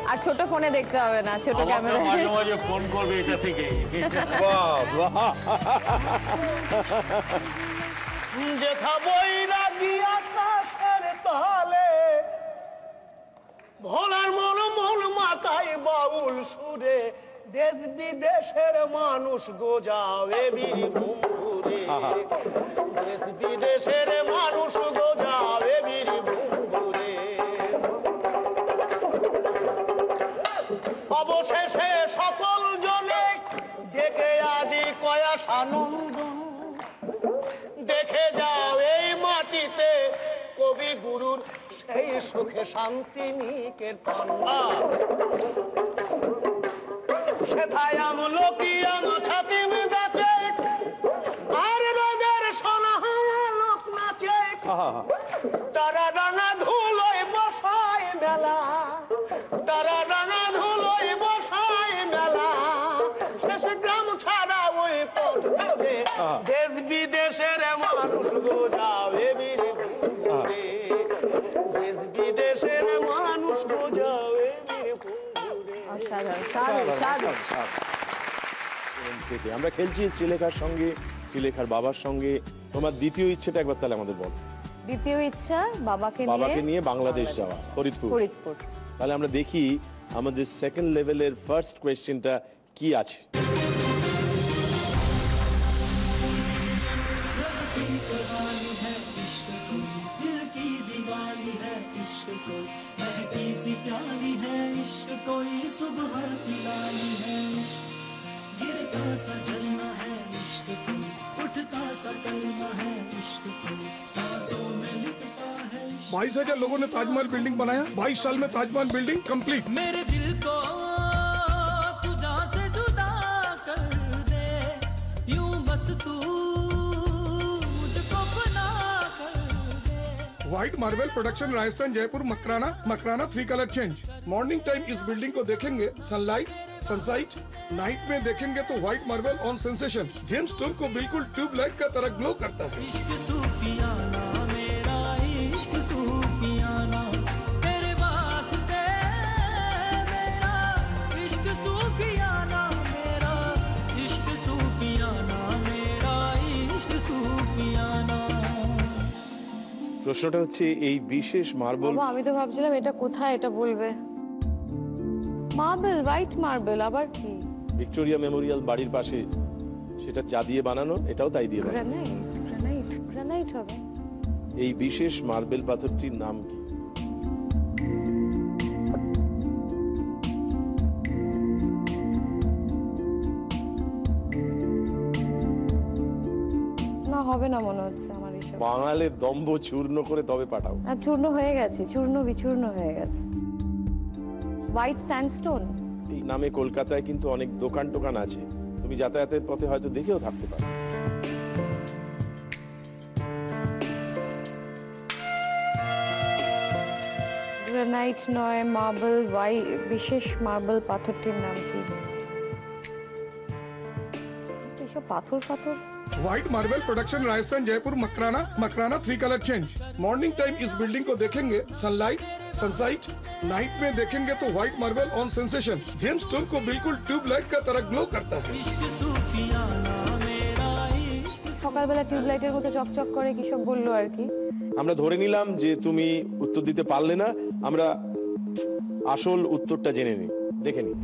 আর ছোট ফোনে দেখতে হবে না, ছোট আমার তো ক্যামেরা। মাঝে মাঝে ফোন করবে এটা থেকে। বাহ বাহ, যেথা বৈরাগী আকাশের তলে ভোলার মন মন মাথায় বাউল সুরে দেশ বিদেশের মানুষ গোজাবে বীরভূম ঘুরে, দেশ বিদেশের মানুষ গোজাবে বীরভূম ঘুরে। অবশেষে সকল জনে ডেকে আজি কয়াস আনন্দ, দেখে যাও এই মাটিতে কবি গুরুর সেই সুখে শান্তি নিকেতন। সেথায় আমলো কি আম ছাতিম গাছে আর রোদের সোনা লোক নাচে, তারা ডাঙা ধুলোয় বসায় মেলা, তারা ডাঙা ধুলোয় বসায় মেলা, শেষে গ্রাম ছাড়া ওই পথ ধরে দেশ বিদেশের মানুষ গোজাবে বীরভূম ঘুরে, দেশ বিদেশের মানুষ গোজাবে বীরভূম ঘুরে। অসাধারণ, সাধু সাধু। আমরা খেলছি শ্রীলেখার সঙ্গে, শ্রীলেখার বাবার সঙ্গে। তোমার দ্বিতীয় ইচ্ছেটা একবার তাহলে আমাদের বল। দ্বিতীয় ইচ্ছা বাবাকে নিয়ে বাংলাদেশ যাওয়া, ফরিদপুর। ফরিদপুর। তাহলে আমরা দেখি আমাদের সেকেন্ড লেভেলের ফার্স্ট কোয়েশ্চেনটা কি আছে। बाईस 22,000 लोगों ने ताजमहल बिल्डिंग बनाया, 22 साल में ताजमहल बिल्डिंग कंप्लीट। मेरे दिल को तुझा से जुदा कर दे, यूं बस तू मुझको बना कर दे। White marble production Rajasthan Jaipur Makrana, Makrana 3 colour change. Morning time इस बिल्डिंग को देखेंगे सनलाइट सनसाइट, नाइट में देखेंगे तो white marble on sensation. Gems stone को बिल्कुल ट्यूबलाइट का तरह ग्लो करता है। इश्क सूफियाना मेरा इश्क सूफियाना, तेरे वास्ते मेरा इश्क सूफियाना, मेरा इश्क सूफियाना, मेरा इश्क सूफियाना। প্রশ্নটা হচ্ছে এই বিশেষ মার্বেল। বাবা আমি তো ভাবছিলাম এটা কোথায়, এটা বলবে। মার্বেল, হোয়াইট মার্বেল, আবার কি? ভিক্টোরিয়া মেমোরিয়াল বাড়ির পাশে, সেটা যা দিয়ে বানানো এটাও তাই দিয়ে বানানো। গ্রানাইট, গ্রানাইট, গ্রানাইট হবে। এই বিশেষ মার্বেল পাথরটির নাম কি? না হবে না মনে হচ্ছে আমার এসব। বাঙালের দম্ভ চূর্ণ করে তবে পাঠাও। আর চূর্ণ হয়ে গেছে, চূর্ণ বিচূর্ণ হয়ে গেছে। White sandstone. এই নামে কলকাতায় কিন্তু অনেক দোকান টোকান আছে, তুমি যাতায়াতের পথে হয়তো দেখেও থাকতে পারো। গ্রানাইট নয়, মার্বেল, বিশেষ মার্বেল পাথরটির নাম কি? এসব পাথর পাথর। White marble production Rajasthan Jaipur Makrana, Makrana 3 colour change. Morning time इस बिल्डिंग को देखेंगे सनलाइट सनसाइट, नाइट में देखेंगे तो white marble on sensation. Gems stone को बिल्कुल ट्यूबलाइट का तरह ग्लो करता है। इश्क सूफियाना मेरा इश्क। সকালবেলা টিউবলাইটের মতো চকচক করে, কি সব বললো আর কি। আমরা ধরে নিলাম যে তুমি উত্তর দিতে পারলে না, আমরা আসল উত্তরটা জেনে নিই, দেখে নিই।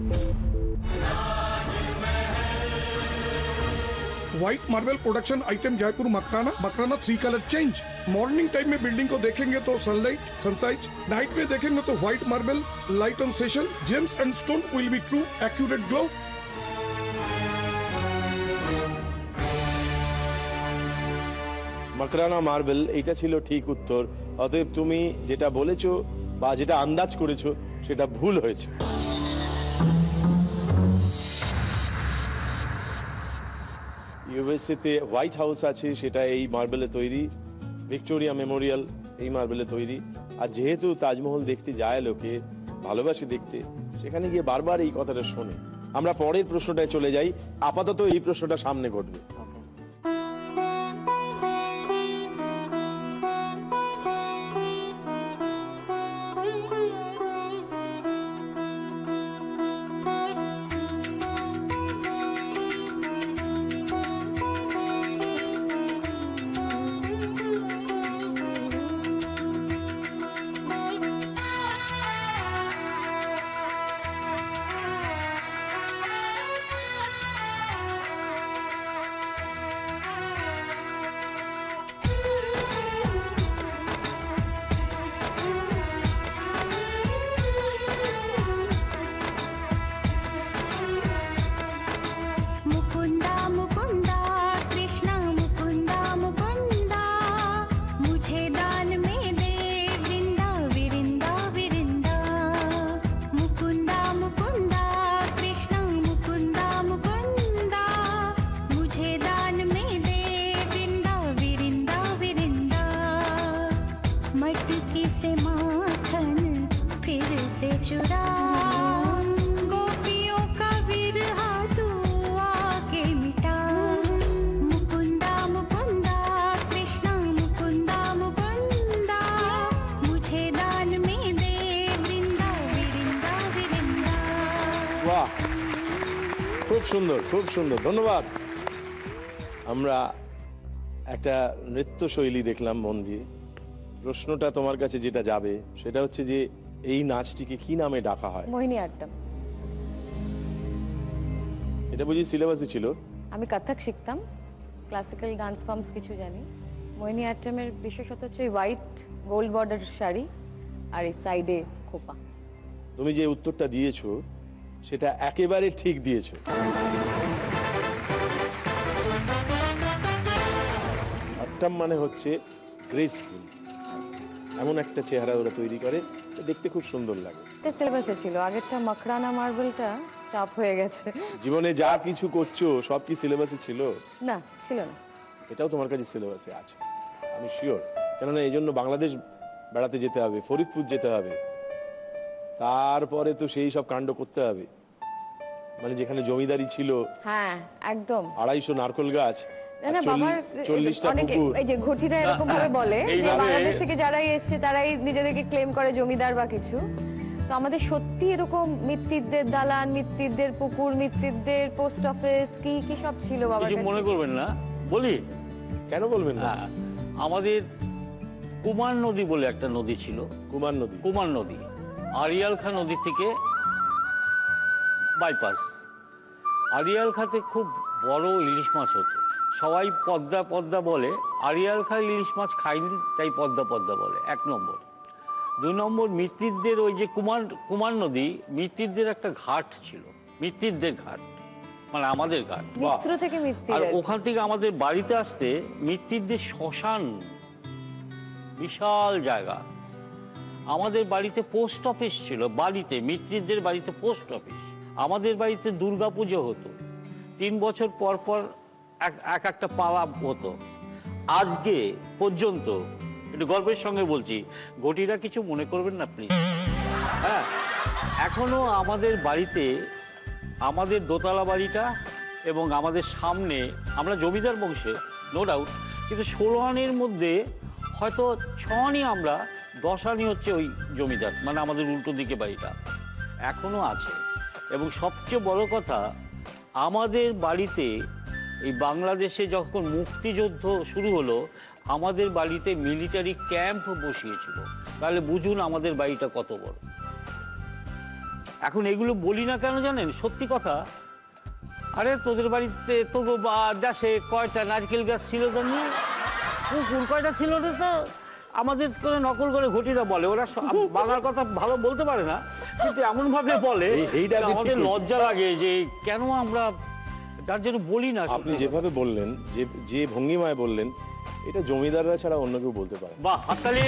White marble production item Jaipur Makrana, Makrana 3 colour change. Morning time में बिल्डिंग को देखेंगे तो सनलाइट सनसाइट, नाइट में देखेंगे तो white marble light on session. Gems and stone will be true accurate glow. Makrana marble, এইটা ছিল ঠিক উত্তর। অতএব তুমি যেটা বলেছো বা যেটা আন্দাজ করেছো সেটা ভুল হয়েছে। ইউএসএতে হোয়াইট হাউস আছে, সেটা এই মার্বেলে তৈরি। ভিক্টোরিয়া মেমোরিয়াল এই মার্বেলে তৈরি। আর যেহেতু তাজমহল দেখতে যায় লোকে, ভালোবাসে দেখতে, সেখানে গিয়ে বারবার এই কথাটা শোনে। আমরা পরের প্রশ্নটায় চলে যাই। আপাতত এই প্রশ্নটা সামনে ঘটবে। चुरा गोपियों का विरहा तू आके मिटा मुकुंदा मुकुंदा कृष्णा मुकुंदा मुकुंदा मुझे दान में दे वृंदा विरिंदा विरिंदा। বাহ, খুব সুন্দর, খুব সুন্দর, ধন্যবাদ। আমরা একটা নৃত্য শৈলী দেখলাম মন দিয়ে। প্রশ্নটা তোমার কাছে যেটা যাবে সেটা হচ্ছে যে এই নাচটিকে কি নামে ডাকা হয়? মোহিনী আট্টম। এটা বুঝি সিলেবাসে ছিল? আমি কত্থক শিখতাম, ক্লাসিক্যাল ডান্স ফর্মস কিছু জানি। মোহিনী আট্টমের বিশেষত হচ্ছে হোয়াইট গোল্ড বর্ডার শাড়ি আর এই সাইডে খোপা। তুমি যে উত্তরটা দিয়েছো সেটা একেবারে ঠিক দিয়েছো। আট্টাম মানে হচ্ছে গ্রেসফুল, এমন একটা চেহারা ওরা তৈরি করে, দেখতে খুব সুন্দর লাগে। এটা সিলেবাসে ছিল, আগেরটা মকরানা মার্বেলটা চাপ হয়ে গেছে। জীবনে যা কিছু করছো সব কি সিলেবাসে ছিল? না, ছিল না। এটাও তোমার কাছে সিলেবাসে আছে, আমি শিওর। কেননা এই জন্য বাংলাদেশ বেড়াতে যেতে হবে, ফরিদপুর যেতে হবে, তারপরে তো সেই সব কাণ্ড করতে হবে। মানে যেখানে জমিদারি ছিল, হ্যাঁ একদম 250 নারকল গাছ, না না বাবার 40টা অনেকে পুকুর। এই যে ঘটিটা এরকম ভাবে বলে যে এইভাবে- বাংলাদেশ থেকে যারাই এসছে তারাই নিজেদেরকে ক্লেম করে জমিদার বা কিছু। তো আমাদের সত্যি এরকম মিত্তিরদের দালান, মিত্তিরদের পুকুর, মিত্তিরদের পোস্ট অফিস কি কি সব ছিল বাবার কিছু কাছে। মনে করবেন না, বলি? কেন বলবেন না? হ্যাঁ, আমাদের কুমার নদী বলে একটা নদী ছিল। কুমার নদী? কুমার নদী আড়িয়ালখা নদী থেকে বাইপাস। আড়িয়ালখাতে খুব বড় ইলিশ মাছ হতো, সবাই পদ্মা পদ্মা বলে। আড়িয়ালখা ইলিশ মাছ খায়নি তাই পদ্মা পদ্মা বলে, 1 নম্বর। 2 নম্বর, মিত্তিরদের ওই যে কুমার নদী, মিত্তিরদের একটা ঘাট ছিল, মিত্তিরদের ঘাট মানে আমাদের ঘাট। মিত্র থেকে মিত্তির। আর ওখান থেকে আমাদের বাড়িতে আসতে মিত্তিরদের শ্মশান, বিশাল জায়গা। আমাদের বাড়িতে পোস্ট অফিস ছিল, বাড়িতে মিত্তিরদের বাড়িতে পোস্ট অফিস। আমাদের বাড়িতে দুর্গাপুজো হতো, 3 বছর পর পর একটা পালা হতো। আজকে পর্যন্ত, একটু গর্বের সঙ্গে বলছি, ঘটিরা কিছু মনে করবেন না প্লিজ, হ্যাঁ, এখনো আমাদের বাড়িতে, আমাদের দোতলা বাড়িটা এবং আমাদের সামনে, আমরা জমিদার বংশে নো ডাউট, কিন্তু 16 আনের মধ্যে হয়তো 6 আনি আমরা, 10 আনি হচ্ছে ওই জমিদার, মানে আমাদের উল্টো দিকে বাড়িটা এখনো আছে। এবং সবচেয়ে বড় কথা, আমাদের বাড়িতে এই বাংলাদেশে যখন মুক্তিযুদ্ধ শুরু হলো, আমাদের বাড়িতে মিলিটারি ক্যাম্প বসিয়েছিল। তাহলে বুঝুন আমাদের বাড়িটা কত বড়। এখন এগুলো বলি না কেন জানেন? সত্যি কথা। আরে তোদের বাড়িতে তো দেশে কয়টা নারকেল গাছ ছিল জানি, পুকুর কয়টা ছিল রে? তো আমাদের করে নকল করে ঘটিরা বলে, ওরা বাংলার কথা ভালো বলতে পারে না, কিন্তু এমন ভাবে বলে আমাদের লজ্জা লাগে যে কেন আমরা, যার জন্য বলি না। আপনি যেভাবে বললেন, যে ভঙ্গিমায় বললেন, এটা জমিদাররা ছাড়া অন্য কেউ বলতে পারে। বাহ, হাততালি।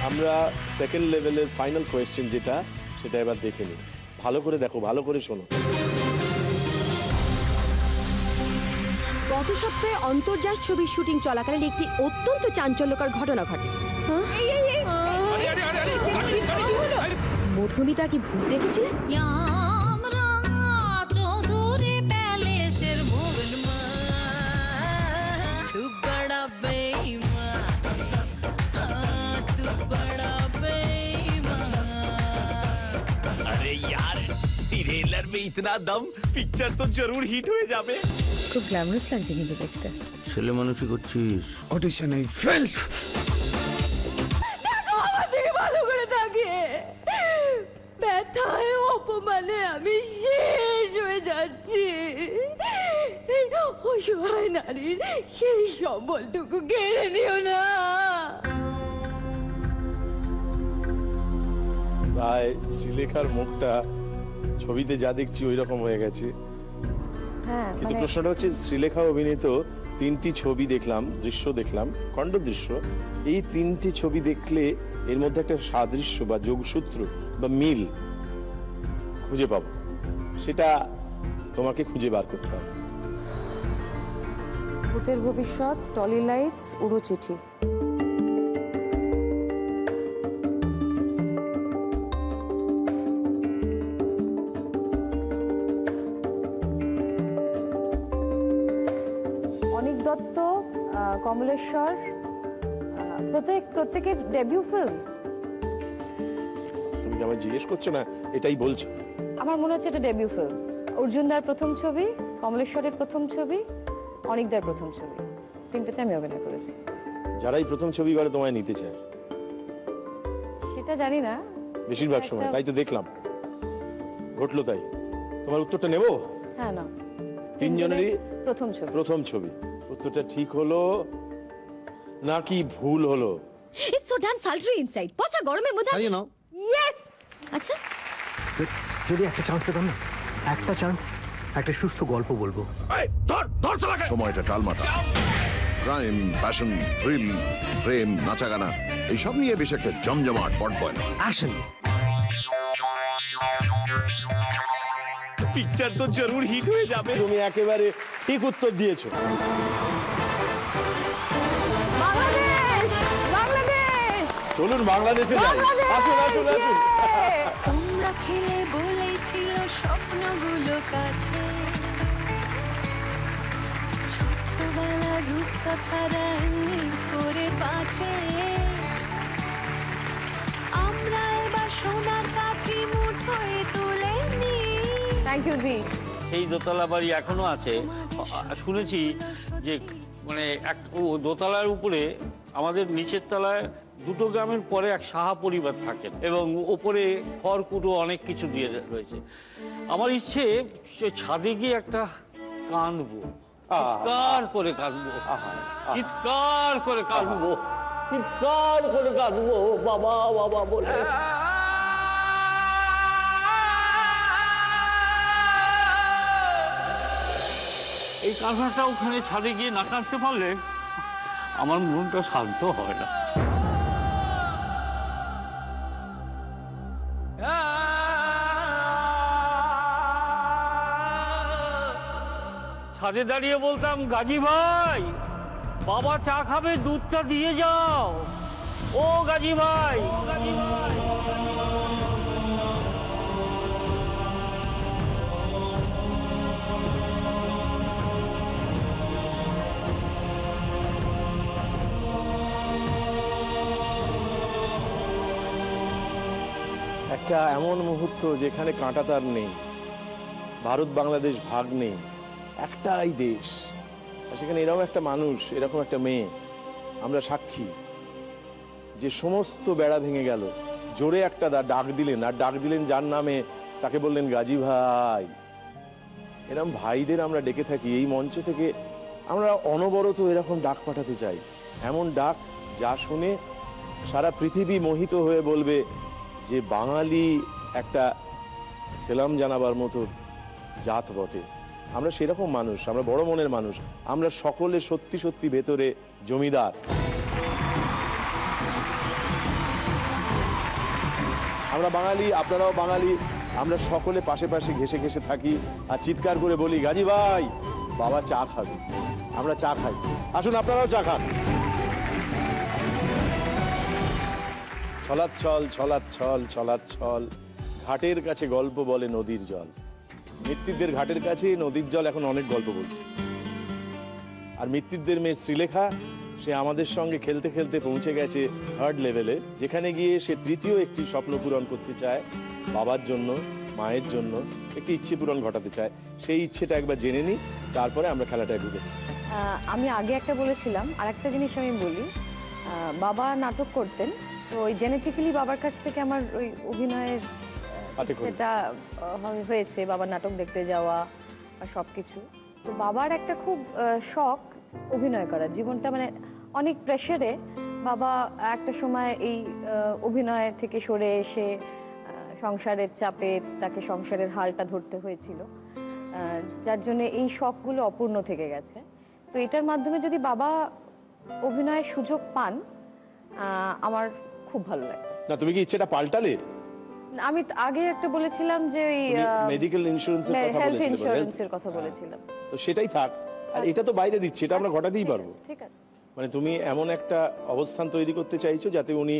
আমরা সেকেন্ড লেভেলের ফাইনাল কোয়েশ্চেন যেটা, সেটা এবার দেখে নিই। ভালো করে দেখো, ভালো করে শোনো। গত সপ্তাহে অন্তর্জাল ছবির শুটিং চলাকালীন একটি অত্যন্ত চাঞ্চল্যকর ঘটনা ঘটে। মধুমিতা কি ভূত দেখেছিলেন? अरे यार, ट्रेलर में इतना दम, पिक्चर तो जरूर हिट हो जावे। খুব গ্ল্যামারাস লাগছে কিন্তু দেখতে। ছেলে মানুষই করছিস, ऑडिशन आई फेल। দেখো আমার দিকে ভালো করে তাকিয়ে, ব্যথায় অপমানে আমি শেষ হয়ে যাচ্ছি। এই অসহায় নারীর সেই সম্বলটুকু কেড়ে নিও না। ভাই, শ্রীলেখার মুখটা ছবিতে যা দেখছি ওই রকম হয়ে গেছে। হ্যাঁ, কিন্তু প্রশ্নটা হচ্ছে, শ্রীলেখা অভিনীত 3টি ছবি দেখলাম, দৃশ্য দেখলাম, খণ্ড দৃশ্য। এই 3টি ছবি দেখলে এর মধ্যে একটা সাদৃশ্য বা যোগসূত্র বা মিল খুঁজে পাবো, সেটা তোমাকে খুঁজে বার করতে হবে। ভূতের ভবিষ্যৎ, টলি লাইটস, উড়ো চিঠি। কমলেশ্বর প্রত্যেকের ডেবিউ ফিল্ম। তুমি কি আমায় জিজ্ঞেস করছো না এটাই বলছো? আমার মনে হচ্ছে এটা ডেবিউ ফিল্ম। অর্জুনদার প্রথম ছবি, কমলেশ্বরের প্রথম ছবি, অনিকদার প্রথম ছবি, তিনটাতে আমি অভিনয় করেছি। যারাই প্রথম ছবি করে তোমায় নিতে চায় সেটা জানি না, বেশিরভাগ সময়, তাই তো দেখলাম ঘটলো। তাই তোমার উত্তরটা নেব? হ্যাঁ না, তিনজনেরই প্রথম ছবি। প্রথম ছবি। উত্তরটা ঠিক হলো নাকি ভুল হলো? It's so damn sultry inside. পচা গরমের মধ্যে সারিয়ে নাও। ইয়েস। আচ্ছা, যদি একটা চান্স পেতাম না, একটা চান্স, একটা সুস্থ গল্প বলবো। সময়টা টালমাটা, ক্রাইম, প্যাশন, থ্রিল, প্রেম, নাচা গানা এইসব নিয়ে বেশ একটা জমজমাট পট বয়লা। অ্যাকশন। পিকচার তো জরুর হিট হয়ে যাবে। তুমি একেবারে ঠিক উত্তর দিয়েছো। বাংলাদেশ, বাংলাদেশ, চলুন বাংলাদেশে যাই। আসুন আসুন আসুন। তোমরা ছিলে বলেই ছিল স্বপ্নগুলো কাছে, ছোট্টবেলার রূপকথারা এমনি করে বাঁচে। আমরা এবার সোনার কাঠি মুঠোয় তুলে নি। থ্যাংক ইউ জি। এই দোতলা বাড়ি এখনো আছে। শুনেছি যে মানে দোতলার উপরে আমাদের নিচের তলায় দুটো গ্রামের পরে এক সাহা পরিবার থাকেন এবং ওপরে খড়কুটো অনেক কিছু দিয়ে রয়েছে। আমার ইচ্ছে ছাদে গিয়ে একটা কাঁদবো, চিৎকার করে কাঁদবো, চিৎকার করে কাঁদবো, চিৎকার করে কাঁদবো বাবা বাবা বলে। এই কাঁথাটা ওখানে ছাদে গিয়ে না কাঁদতে পারলে আমার মনটা শান্ত হয় না। ছাদে দাঁড়িয়ে বলতাম, গাজী ভাই বাবা চা খাবে, দুধটা দিয়ে যাও। ও গাজী ভাই, গাজী ভাই। একটা এমন মুহূর্ত যেখানে কাঁটা তার নেই, ভারত বাংলাদেশ ভাগ নেই, একটাই দেশ, আর সেখানে এরকম একটা মানুষ, এরকম একটা মেয়ে, আমরা সাক্ষী যে সমস্ত বেড়া ভেঙে গেল। জোরে একটা ডাক দিলেন, আর ডাক দিলেন যার নামে, তাকে বললেন গাজী ভাই। এরকম ভাইদের আমরা ডেকে থাকি এই মঞ্চ থেকে। আমরা অনবরত এরকম ডাক পাঠাতে চাই, এমন ডাক যা শুনে সারা পৃথিবী মোহিত হয়ে বলবে যে বাঙালি একটা সেলাম জানাবার মতো জাত বটে। আমরা সেরকম মানুষ, আমরা বড় মনের মানুষ, আমরা সকলে সত্যি সত্যি ভেতরে জমিদার। আমরা বাঙালি, আপনারাও বাঙালি, আমরা সকলে পাশে পাশে ঘেসে ঘেসে থাকি আর চিৎকার করে বলি, গাজী ভাই বাবা চা খাবে। আমরা চা খাই, আসুন আপনারাও চা খান। ছলাচ্ছল ছলাচ্ছল ছলাচ্ছল, ঘাটের কাছে গল্প বলে নদীর জল। মৃত্যুদের ঘাটের কাছে নদীর জল এখন অনেক গল্প বলছে। আর মৃত্যুদের মেয়ে শ্রীলেখা, সে আমাদের সঙ্গে খেলতে খেলতে পৌঁছে গেছে থার্ড লেভেলে, যেখানে গিয়ে সে তৃতীয় একটি স্বপ্ন পূরণ করতে চায়, বাবার জন্য, মায়ের জন্য একটি ইচ্ছে পূরণ ঘটাতে চায়। সেই ইচ্ছেটা একবার জেনে নিই, তারপরে আমরা খেলাটায় ঢুকে। আমি আগে একটা বলেছিলাম, আর একটা জিনিস আমি বলি, বাবা নাটক করতেন, তো ওই জেনেটিক্যালি বাবার কাছ থেকে আমার ওই অভিনয়ের সেটা হয়েছে, বাবার নাটক দেখতে যাওয়া আর সব কিছু। তো বাবার একটা খুব শখ অভিনয় করা, জীবনটা মানে অনেক প্রেশারে বাবা একটা সময় এই অভিনয় থেকে সরে এসে সংসারের চাপে তাকে সংসারের হালটা ধরতে হয়েছিল, যার জন্য এই শখগুলো অপূর্ণ থেকে গেছে। তো এটার মাধ্যমে যদি বাবা অভিনয়ের সুযোগ পান, আমার খুব ভালো লাগে। না, তুমি কি ইচ্ছেটা পাল্টালে? আমি আগে একটা বলেছিলাম যে ওই মেডিকেল ইন্স্যুরেন্সের কথা বলেছিলাম, হেলথ ইন্স্যুরেন্সের কথা বলেছিলাম, তো সেটাই থাক। আর এটা তো বাইরের ইচ্ছে, এটা আমরা ঘটাতেই পারবো। ঠিক আছে, মানে তুমি এমন একটা অবস্থান তৈরি করতে চাইছো যাতে উনি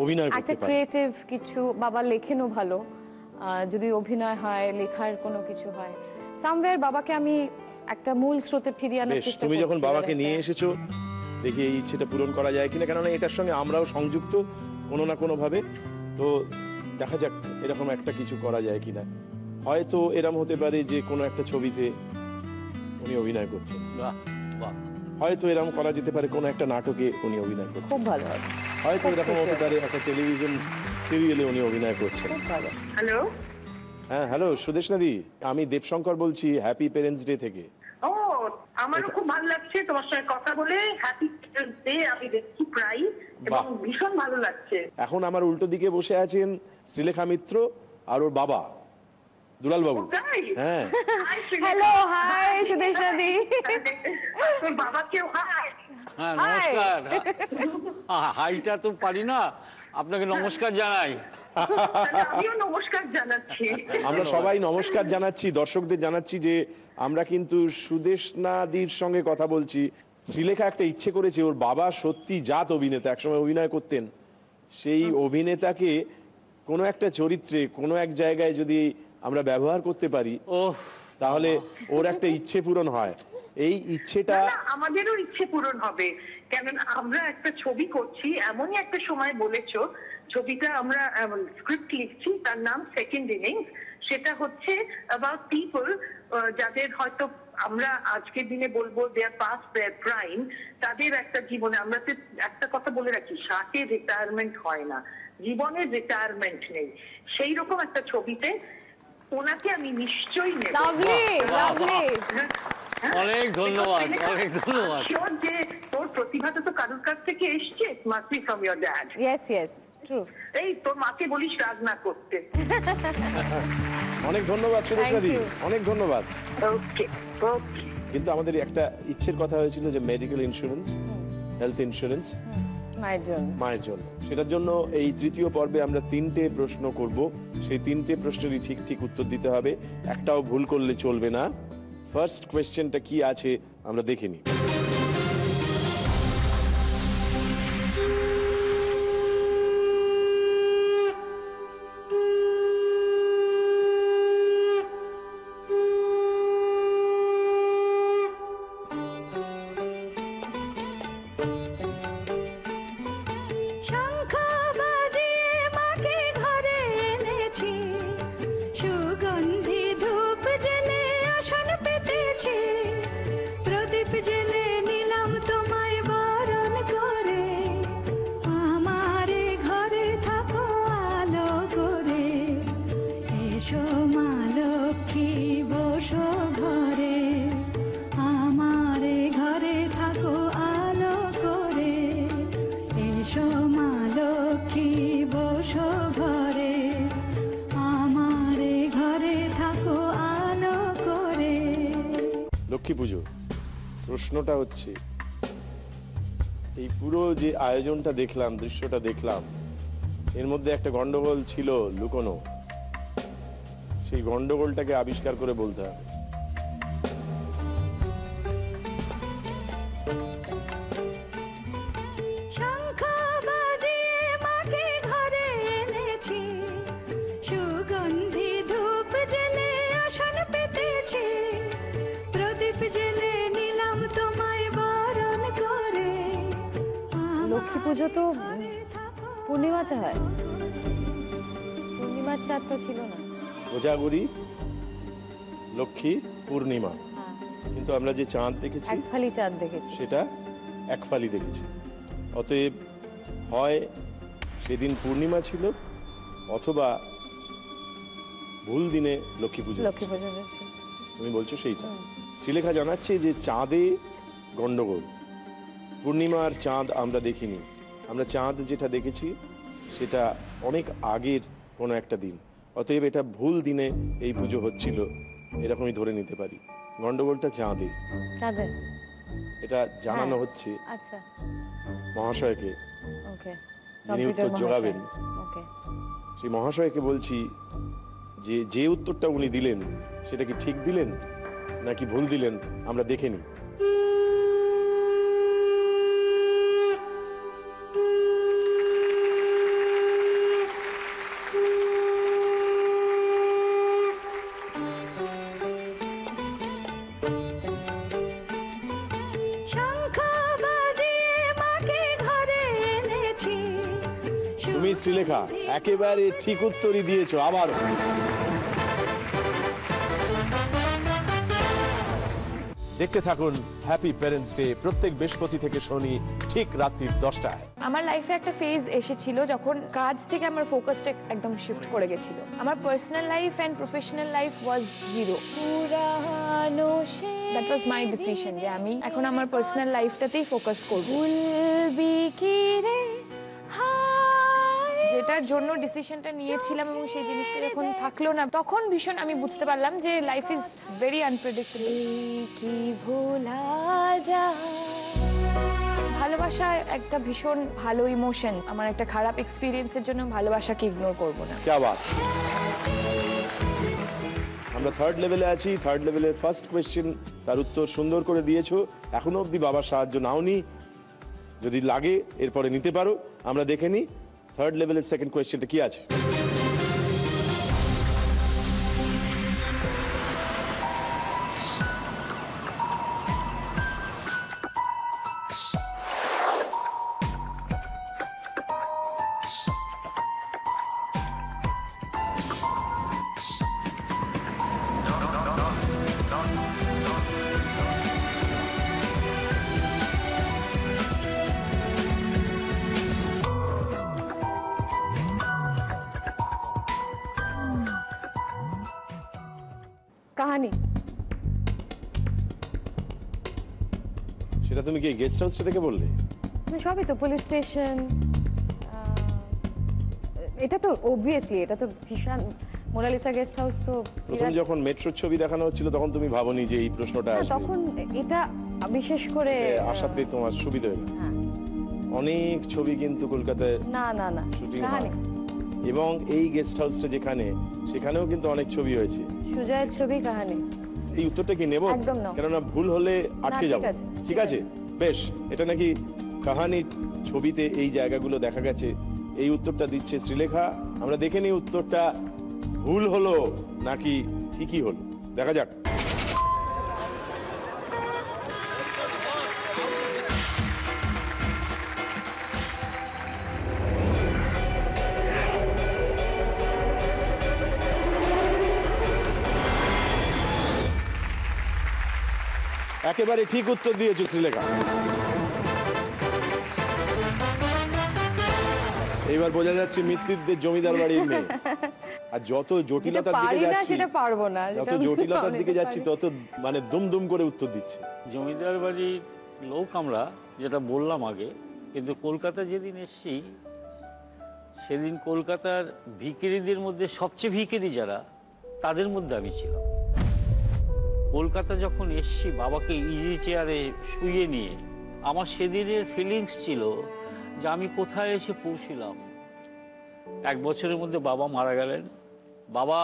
অভিনয় করতে একটা পারেন। ক্রিয়েটিভ কিছু, বাবা লেখেনও ভালো, যদি অভিনয় হয়, লেখার কোনো কিছু হয়, সামওয়্যার বাবাকে আমি একটা মূল স্রোতে ফিরিয়ে আনার চেষ্টা করছি। তুমি যখন বাবাকে নিয়ে এসেছো, দেখি এই ইচ্ছেটা পূরণ করা যায় কিনা, কেননা এটার সঙ্গে আমরাও সংযুক্ত কোনো না কোনোভাবে। তো দেখা যাক এরকম একটা কিছু করা যায় কিনা। হয়তো এরম হতে পারে যে কোনো একটা ছবিতে উনি অভিনয় করছেন, বাহ বাহ, হয়তো এরকম করা যেতে পারে কোনো একটা নাটকে উনি অভিনয় করছেন, খুব ভালো হবে, হয়তো এরকম হতে পারে একটা টেলিভিশন সিরিয়ালে উনি অভিনয় করছেন। খুব ভালো। হ্যালো, হ্যাঁ হ্যালো সুদেশনাদি, আমি দেবশঙ্কর বলছি হ্যাপি পেরেন্টস ডে থেকে। ও আমারও খুব ভালো লাগছে তোমার সঙ্গে কথা বলে। হ্যাপি পেরেন্টস ডে আমি দেখছি প্রায়, এবং ভীষণ ভালো লাগছে। এখন আমার উল্টো দিকে বসে আছেন শ্রীলেখা মিত্র আর ওর বাবা দুলাল বাবু। হ্যাঁ হ্যালো, হাই সুদেশনাদি। তোর বাবাকেও হাই। হ্যাঁ নমস্কার। হাইটা তো পারি না, আপনাকে নমস্কার জানাই। আমিও নমস্কার জানাচ্ছি। আমরা সবাই নমস্কার জানাচ্ছি, দর্শকদের জানাচ্ছি যে আমরা কিন্তু সুদেশনাদির সঙ্গে কথা বলছি। শ্রীলেখা একটা ইচ্ছে করেছে, ওর বাবা সত্যি জাত অভিনেতা, একসময় অভিনয় করতেন, সেই অভিনেতাকে কোনো একটা চরিত্রে কোনো এক জায়গায় যদি আমরা ব্যবহার করতে পারি তাহলে ওর একটা ইচ্ছে পূরণ হয়। এই ইচ্ছেটা আমাদেরও ইচ্ছে পূরণ হবে, কেননা আমরা একটা ছবি করছি, এমনই একটা সময় বলেছো ছবিটা আমরা স্ক্রিপ্ট লিখছি, তার নাম সেকেন্ড ইনিংস। সেটা হচ্ছে অ্যাবাউট পিপল যাদের হয়তো আমরা আজকের দিনে বলবো দেয়ার পাস্ট দেয়ার প্রাইম, তাদের একটা জীবনে, আমরা তো একটা কথা বলে রাখি, 60-এ রিটায়ারমেন্ট হয় না, জীবনের রিটায়ারমেন্ট নেই, সেই রকম একটা ছবিতে ওনাকে আমি নিশ্চয়ই নেব। অনেক ধন্যবাদ, অনেক ধন্যবাদ। যে তোর প্রতিভাটা তো কারোর কাছ থেকে এসছে, must be from your dad. Yes yes true. এই তোর মাকে বলিস রাগ না করতে। অনেক ধন্যবাদ সুদেশনাদি, অনেক ধন্যবাদ। ওকে ওকে। কিন্তু আমাদের একটা ইচ্ছের কথা হয়েছিল যে মেডিকেল ইন্স্যুরেন্স, হেলথ ইন্স্যুরেন্স মায়ের জন্য, সেটার জন্য এই তৃতীয় পর্বে আমরা 3টে প্রশ্ন করব। সেই 3টে প্রশ্নেরই ঠিক ঠিক উত্তর দিতে হবে, একটাও ভুল করলে চলবে না। ফার্স্ট কোয়েশ্চেনটা কি আছে আমরা দেখে নিই। লক্ষ্মী পুজো, প্রশ্নটা হচ্ছে এই পুরো যে আয়োজনটা দেখলাম, দৃশ্যটা দেখলাম, এর মধ্যে একটা গন্ডগোল ছিল লুকোনো, সেই গন্ডগোলটাকে আবিষ্কার করে বলতে হবে। লক্ষ্মী পুজো তো পূর্ণিমাতে হয়, পূর্ণিমার চাঁদ তো ছিল না। কোজাগরি, লক্ষ্মী, পূর্ণিমা, কিন্তু আমরা যে চাঁদ দেখেছি, এক ফালি চাঁদ দেখেছি, সেটা এক ফালি দেখেছি। অতএব হয় সেদিন পূর্ণিমা ছিল, অথবা ভুল দিনে লক্ষ্মী পুজো। তুমি বলছো সেইটা। শ্রীলেখা জানাচ্ছে যে চাঁদে গন্ডগোল, পূর্ণিমার চাঁদ আমরা দেখিনি, আমরা চাঁদ যেটা দেখেছি সেটা অনেক আগের কোনো একটা দিন, অতএব এটা ভুল দিনে এই পুজো হচ্ছিল, এরকমই ধরে নিতে পারি। গন্ডগোলটা চাঁদে, এটা জানানো হচ্ছে মহাশয়কে, যিনি উত্তর জোগাবেন। সেই মহাশয়কে বলছি যে যে উত্তরটা উনি দিলেন সেটা কি ঠিক দিলেন নাকি ভুল দিলেন আমরা দেখে নিই। তুমি শ্রীলেখা একেবারে ঠিক উত্তরই দিয়েছো আবার। দেখতে থাকুন হ্যাপি প্যারেন্টস ডে প্রত্যেক বৃহস্পতি থেকে শনি ঠিক রাত্রি 10টায়। আমার লাইফে একটা ফেজ এসেছিল যখন কাজ থেকে আমার ফোকাসটা একদম শিফট করে গেছিল। আমার personal life and professional life was zero. That was my decision যে আমি এখন আমার পার্সোনাল লাইফটাতেই ফোকাস করব। যেটার জন্য ডিসিশনটা নিয়েছিলাম এবং সেই জিনিসটা যখন থাকলো না তখন ভীষণ আমি বুঝতে পারলাম যে লাইফ ইজ ভেরি আনপ্রেডিক্টেবল। কি ভোলা যায় ভালোবাসা একটা ভীষণ ভালো ইমোশন। আমার একটা খারাপ এক্সপিরিয়েন্সের জন্য ভালোবাসাকে ইগনোর করব না। क्या बात। আমরা থার্ড লেভেলে আছি। থার্ড লেভেলের ফার্স্ট কোয়েশ্চেন তার উত্তর সুন্দর করে দিয়েছো। এখনো অবধি বাবার সাহায্য নাওনি, যদি লাগে এরপরে নিতে পারো। আমরা দেখে নিই থার্ড লেভেলের সেকেন্ড কোয়েশ্চেনটা কি আছে। কাহানি। সেটা তুমি কি গেস্ট হাউসটা থেকে বললে? সবই তো, পুলিশ স্টেশন। এটা তো অবভিয়াসলি এটা তো ভীষণ মোনালিসা গেস্ট হাউস তো। প্রথম যখন মেট্রোর ছবি দেখানো হচ্ছিল তখন তুমি ভাবনি যে এই প্রশ্নটা আসবে? তখন এটা বিশেষ করে আসাতে তোমার সুবিধা হলো। অনেক ছবি কিন্তু কলকাতায় না না না শুটিং কাহানি হয় এবং এই গেস্ট হাউসটা যেখানে সেখানেও কিন্তু অনেক ছবি হয়েছে। সুজয়ের ছবি কাহানি। এই উত্তরটা কি নেব? একদম না। কেননা ভুল হলে আটকে ঠিক যাব। আছে, ঠিক আছে বেশ। এটা নাকি কাহানি ছবিতে এই জায়গাগুলো দেখা গেছে। এই উত্তরটা দিচ্ছে শ্রীলেখা। আমরা দেখে নিই উত্তরটা ভুল হলো নাকি ঠিকই হলো, দেখা যাক। একেবারে ঠিক উত্তর দিয়েছে শ্রীলেখা। এইবার বোঝা যাচ্ছে মিত্তিরদের জমিদার বাড়ির মেয়ে। আর যত জটিলতার দিকে যাচ্ছি যত জটিলতার দিকে যাচ্ছি তত মানে দুম করে উত্তর দিচ্ছে। জমিদার বাড়ির লোক আমরা, যেটা বললাম আগে, কিন্তু কলকাতা যেদিন এসছি সেদিন কলকাতার ভিখিরিদের মধ্যে সবচেয়ে ভিখিরি যারা, তাদের মধ্যে আমি ছিলাম। কলকাতা যখন এসছি বাবাকে ইজি চেয়ারে শুইয়ে নিয়ে, আমার সেদিনের ফিলিংস ছিল যে আমি কোথায় এসে পৌঁছিলাম। 1 বছরের মধ্যে বাবা মারা গেলেন। বাবা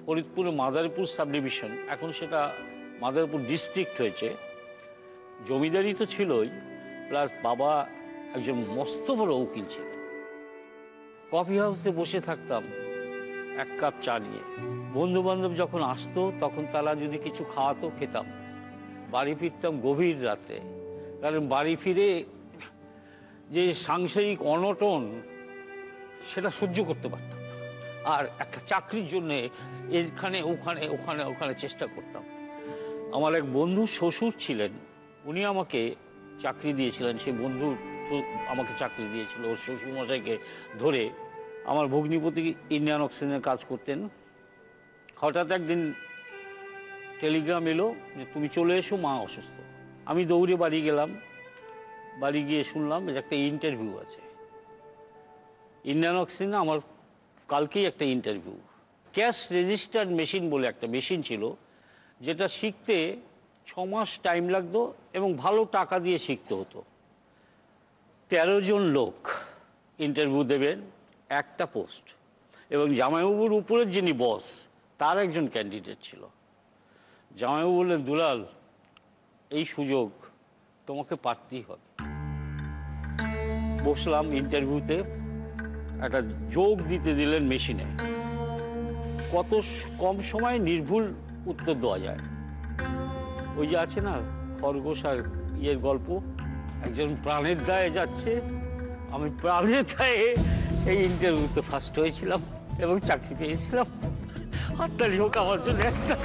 ফরিদপুরে মাদারীপুর সাব ডিভিশন, এখন সেটা মাদারীপুর ডিস্ট্রিক্ট হয়েছে। জমিদারি তো ছিলই, প্লাস বাবা একজন মস্ত বড় উকিল ছিলেন। কফি হাউসে বসে থাকতাম 1 কাপ চা নিয়ে। বন্ধু বান্ধব যখন আসতো তখন তারা যদি কিছু খাওয়াতো খেতাম। বাড়ি ফিরতাম গভীর রাতে, কারণ বাড়ি ফিরে যে সাংসারিক অনটন সেটা সহ্য করতে পারতাম। আর একটা চাকরির জন্যে এখানে ওখানে ওখানে ওখানে চেষ্টা করতাম। আমার এক বন্ধু শ্বশুর ছিলেন, উনি আমাকে চাকরি দিয়েছিলেন। সেই বন্ধু আমাকে চাকরি দিয়েছিল ওর শ্বশুরমশাইকে ধরে। আমার ভগ্নিপতি ইন্ডিয়ান অক্সিজেনের কাজ করতেন। হঠাৎ একদিন টেলিগ্রাম এলো যে তুমি চলে এসো, মা অসুস্থ। আমি দৌড়ে বাড়ি গেলাম। বাড়ি গিয়ে শুনলাম যে একটা ইন্টারভিউ আছে ইন্ডিয়ান অক্সিজেনে। আমার কালকেই একটা ইন্টারভিউ। ক্যাশ রেজিস্টার্ড মেশিন বলে একটা মেশিন ছিল, যেটা শিখতে 6 মাস টাইম লাগতো এবং ভালো টাকা দিয়ে শিখতে হতো। 13 জন লোক ইন্টারভিউ দেবেন, একটা পোস্ট। এবং জামাইবাবুর উপরের যিনি বস, তার একজন ক্যান্ডিডেট ছিল। জামাইবাবু বললেন, দুলাল, এই সুযোগ তোমাকে পারতেই হবে। বসলাম ইন্টারভিউতে, একটা যোগ দিতে দিলেন মেশিনে। কত কম সময়ে নির্ভুল উত্তর দেওয়া যায়। ওই যে আছে না খরগোশ আর ইয়ের গল্প, একজন প্রাণের দায়ে যাচ্ছে, আমি প্রাণের দায়ে এই ইন্টারভিউতে ফার্স্ট হয়েছিলাম এবং চাকরি পেয়েছিলাম। হাততালি হোক আমার জন্য একটা।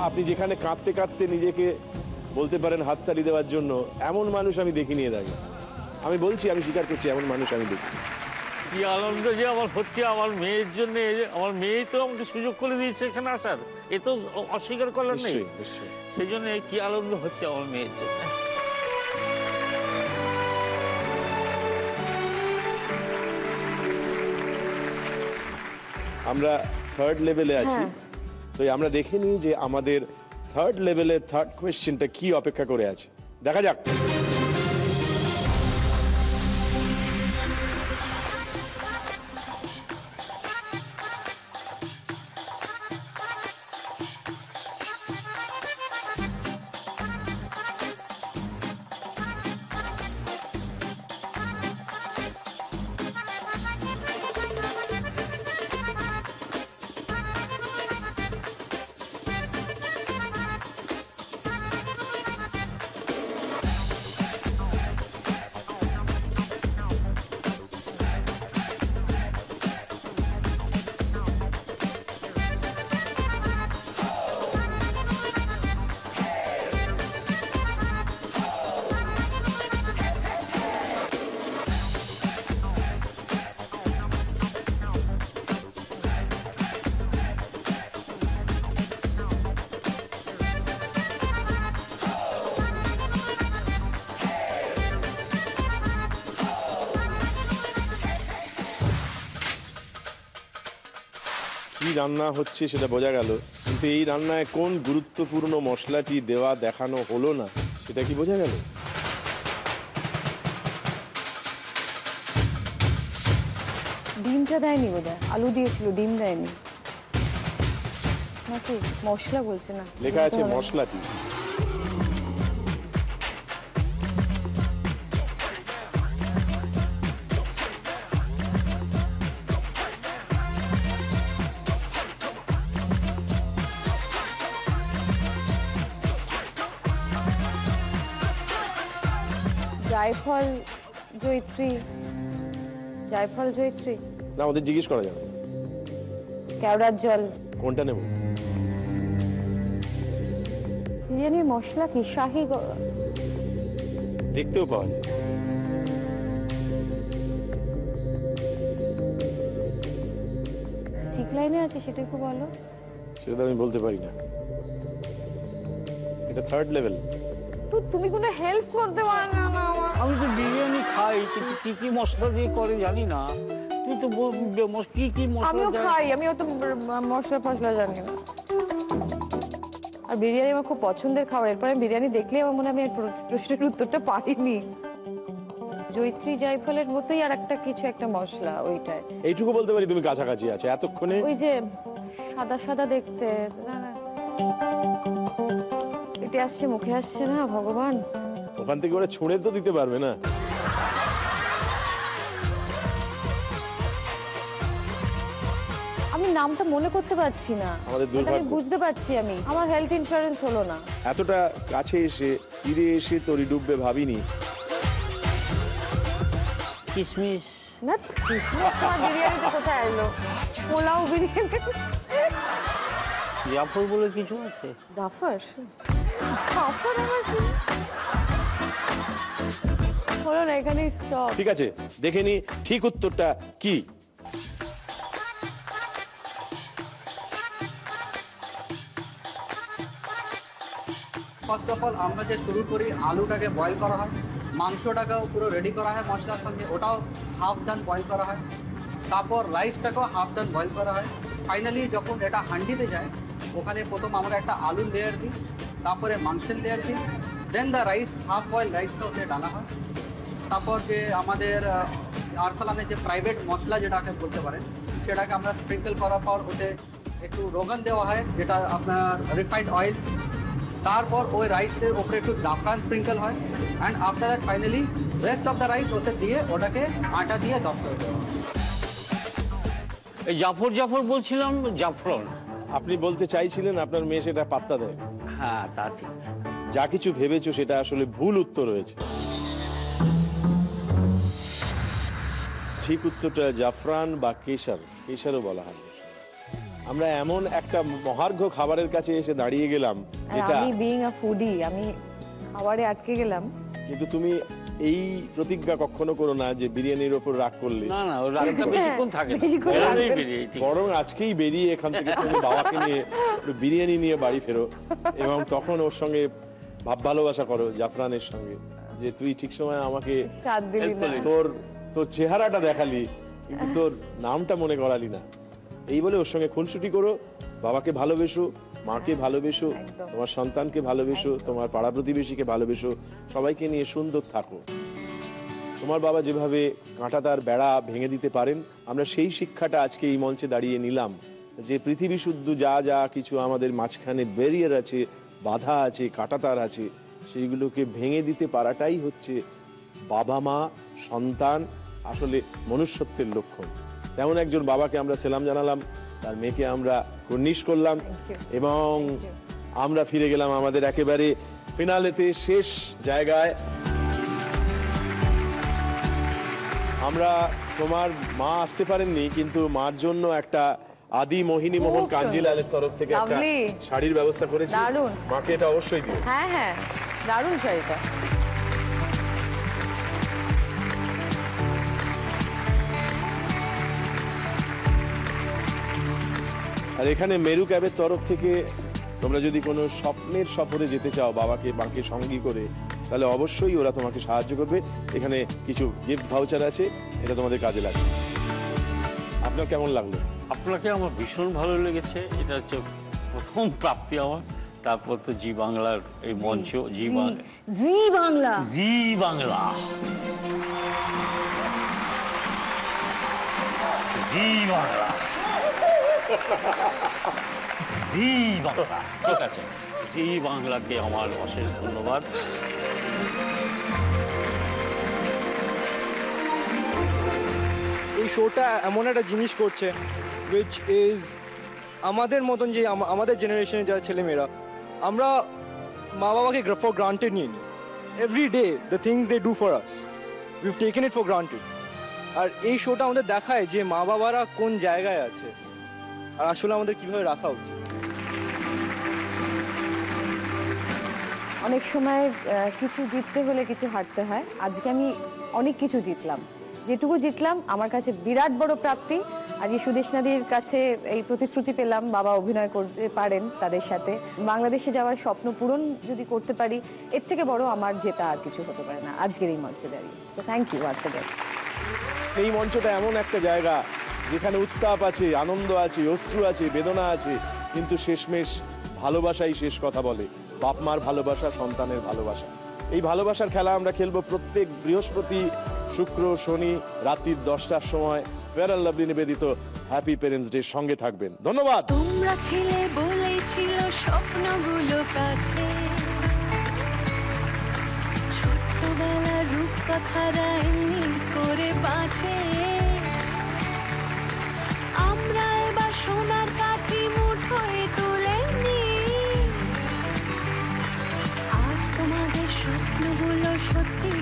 আপনি যেখানে কাঁদতে কাঁদতে নিজেকে বলতে পারেন হাততালি দেওয়ার জন্য, এমন মানুষ আমি দেখিনি এর আগে। আমি বলছি, আমি স্বীকার করছি, এমন মানুষ আমি দেখি। কি আনন্দ যে আমার হচ্ছে আমার মেয়ের জন্য। আমার মেয়ে তো আমাকে সুযোগ করে দিয়েছে এখানে আসার, এ তো অস্বীকার করার নেই। সেই জন্য কি আনন্দ হচ্ছে আমার মেয়ের জন্য। আমরা থার্ড লেভেলে আছি, তো আমরা দেখে নিই যে আমাদের থার্ড লেভেলে থার্ড কোয়েশ্চেনটা কি অপেক্ষা করে আছে। দেখা যাক। কি রান্না হচ্ছে সেটা বোঝা গেল, কিন্তু এই রান্নায় কোন গুরুত্বপূর্ণ মশলাটি দেওয়া দেখানো হলো না সেটা কি বোঝা গেল? ডিমটা দেয়নি বোধহয়, আলু দিয়েছিল, ডিম দেয়নি নাকি? মশলা বলছে না, লেখা আছে মশলাটি। জায়ফল জয়িত্রী, জায়ফল জয়িত্রী না, ওদের জিজ্ঞেস করা যাবে। কেওড়ার জল কোনটা নেব? বিরিয়ানির মশলা কি শাহী দেখতেও পাওয়া যায়। ঠিক লাইনে আছে সেটা একটু বলো। সেটা তো আমি বলতে পারি না, এটা থার্ড লেভেল। তো তুমি কোনো হেল্প করতে পারো না আমার? আমি তো বিরিয়ানি খাই, কিন্তু কি কি মশলা দিয়ে করে জানি না। তুই তো কি কি মশলা? আমিও খাই, আমি অত মশলা ফসলা জানি না। আর বিরিয়ানি আমার খুব পছন্দের খাবার। এরপর আমি বিরিয়ানি দেখলে আমার মনে হয় আমি প্রশ্নের উত্তরটা পারিনি। জয়িত্রী জায়ফলের মতোই আর একটা কিছু একটা মশলা, ওইটাই। এইটুকু বলতে পারি তুমি কাছাকাছি আছে এতক্ষণে। ওই যে সাদা সাদা দেখতে, না না এটা আসছে মুখে আসছে না, ভগবান। ওখান থেকে ওরা ছুঁড়ে তো দিতে পারবে না। আমি নামটা মনে করতে পারছি না, আমাদের আমি দুর্ভাগ্য। বুঝতে পারছি আমি আমার হেলথ ইন্স্যুরেন্স হলো না। এতটা কাছে এসে ফিরে এসে তরি ডুববে ভাবিনি। কিশমিশ না, কিশমিশ আমার বিরিয়ানিতে কোথায় এলো? পোলাও বিরিয়ানি। জাফর বলে কিছু আছে? জাফর? জাফর আবার কি? হলো না, এখানেই স্টপ। ঠিক আছে, দেখে নি ঠিক উত্তরটা কি। ফার্স্ট অফ অল আমরা যে শুরু করি, আলুটাকে বয়েল করা হয়, মাংসটাকেও পুরো রেডি করা হয় মশলার সঙ্গে, ওটাও হাফ ডান বয়েল করা হয়। তারপর রাইসটাকেও হাফ ডান বয়েল করা হয়। ফাইনালি যখন এটা হান্ডিতে যায়, ওখানে প্রথম আমরা একটা আলুর লেয়ার দিই, তারপরে মাংসের লেয়ার দিই, দেন দ্য রাইস, হাফ বয়েল রাইসটা ওতে ডালা হয়। তারপর যে আমাদের আরসালানের যে প্রাইভেট মশলা যেটাকে বলতে পারেন, সেটাকে আমরা স্প্রিঙ্কল করার পর ওতে একটু রোগান দেওয়া হয়, যেটা আপনার রিফাইন্ড অয়েল। তারপর ওই রাইসের ওপরে একটু জাফরান স্প্রিঙ্কল হয়, and after that finally rest of the rice ওতে দিয়ে ওটাকে আটা দিয়ে দম করে দেবো। এই জাফর জাফর বলছিলাম, জাফরন। আপনি বলতে চাইছিলেন আপনার মেয়ে সেটা পাত্তা দেয়। হ্যাঁ, তা ঠিক। যা কিছু ভেবেছো সেটা আসলে ভুল উত্তর হয়েছে। ঠিক উত্তরটা জাফরান বা কেশারও বলা হয়। আমরা এমন একটা মহার্ঘ খাবারের কাছে এসে দাঁড়িয়ে গেলাম যেটা, আমি বিইং আ ফুডি, আমি খাবারে আটকে গেলাম। কিন্তু তুমি এই প্রতিজ্ঞা কখনো করো না যে বিরিয়ানির ওপর রাগ করলে। না না, ওই রাগটা বেশিক্ষণ থাকে না। বরং আজকেই বেরিয়ে এখান থেকে তুমি বাবাকে নিয়ে একটু বিরিয়ানি নিয়ে বাড়ি ফেরো এবং তখন ওর সঙ্গে ভাব ভালোবাসা করো জাফরানের সঙ্গে, যে তুই ঠিক সময় আমাকে তোর চেহারাটা দেখালি কিন্তু তোর নামটা মনে করালি না। এই বলে ওর সঙ্গে খুনসুটি করো, বাবাকে ভালোবেসো, মাকে ভালোবেসো, তোমার সন্তানকে ভালোবেসো, তোমার পাড়া প্রতিবেশীকে ভালোবেসো, সবাইকে নিয়ে সুন্দর থাকো। তোমার বাবা যেভাবে কাঁটাতার বেড়া ভেঙে দিতে পারেন, আমরা সেই শিক্ষাটা আজকে এই মঞ্চে দাঁড়িয়ে নিলাম, যে পৃথিবী শুদ্ধ যা যা কিছু আমাদের মাঝখানে ব্যারিয়ার আছে, বাধা আছে, কাঁটাতার আছে, সেইগুলোকে ভেঙে দিতে পারাটাই হচ্ছে বাবা মা সন্তান আসলে মনুষ্যত্বের লক্ষণ। তেমন একজন বাবাকে আমরা সেলাম জানালাম, তার মেয়েকে আমরা কুর্নিশ করলাম এবং আমরা ফিরে গেলাম আমাদের একেবারে ফিনালেতে, শেষ জায়গায়। আমরা, তোমার মা আসতে পারেননি কিন্তু মার জন্য একটা আদি মোহিনী মোহন কাঞ্জিলালের তরফ থেকে একটা শাড়ির ব্যবস্থা করেছি। মাকে এটা অবশ্যই দিও। হ্যাঁ হ্যাঁ, দারুণ শাড়িটা। আর এখানে মেরু ক্যাবের তরফ থেকে তোমরা যদি কোনো স্বপ্নের সফরে যেতে চাও বাবাকে মাকে সঙ্গী করে, তাহলে অবশ্যই ওরা তোমাকে সাহায্য করবে। এখানে কিছু গিফট ভাউচার আছে, এটা তোমাদের কাজে লাগবে। আপনার কেমন লাগলো? আপনাকে আমার ভীষণ ভালো লেগেছে। এটা হচ্ছে প্রথম প্রাপ্তি আমার। তারপর তো জি বাংলার এই মঞ্চ, জি বাংলা, জি বাংলা, জি বাংলা, জি বাংলা, জি বাংলা। ঠিক আছে, জি বাংলাকে আমার অশেষ ধন্যবাদ। এই শোটা এমন একটা জিনিস করছে উইচ ইজ আমাদের মতন, যে আমাদের জেনারেশনের যারা ছেলেমেয়েরা, আমরা মা বাবাকে ফর গ্রান্টেড নিয়ে নিই। Every day the things they do for us, we've taken it for granted. আর এই শোটা আমাদের দেখায় যে মা বাবারা কোন জায়গায় আছে আর আসলে আমাদের কিভাবে রাখা উচিত। অনেক সময় কিছু জিততে হলে কিছু হারতে হয়। আজকে আমি অনেক কিছু জিতলাম, যেটুকু জিতলাম আমার কাছে বিরাট বড় প্রাপ্তি। আজ সুদেশনাদির কাছে এই প্রতিশ্রুতি পেলাম বাবা অভিনয় করতে পারেন তাদের সাথে, বাংলাদেশে যাওয়ার স্বপ্ন পূরণ যদি করতে পারি, এর থেকে বড় আমার জেতা আর কিছু হতে পারে না আজকের এই মঞ্চে দাঁড়িয়ে। So thank you once again. এই মঞ্চটা এমন একটা জায়গা যেখানে উত্তাপ আছে, আনন্দ আছে, অশ্রু আছে, বেদনা আছে, কিন্তু শেষমেশ ভালোবাসাই শেষ কথা বলে। বাপ মার ভালোবাসা, সন্তানের ভালোবাসা। এই ভালোবাসার খেলা আমরা খেলবো প্রত্যেক বৃহস্পতি, শুক্র, শনি রাত্রি 10টার সময়। ফেয়ার অ্যান্ড লাভলি নিবেদিত হ্যাপি প্যারেন্টস ডে, সঙ্গে থাকবেন। ধন্যবাদ। তোমরা ছিলে বলেই ছিল স্বপ্নগুলো কাছে, ছোট্টবেলার রূপকথারা এমনি করে বাঁচে। আমরা এবার সোনার কাঠি মুঠোয় তুলে নি, আজ তোমাদের স্বপ্নগুলো সত্যি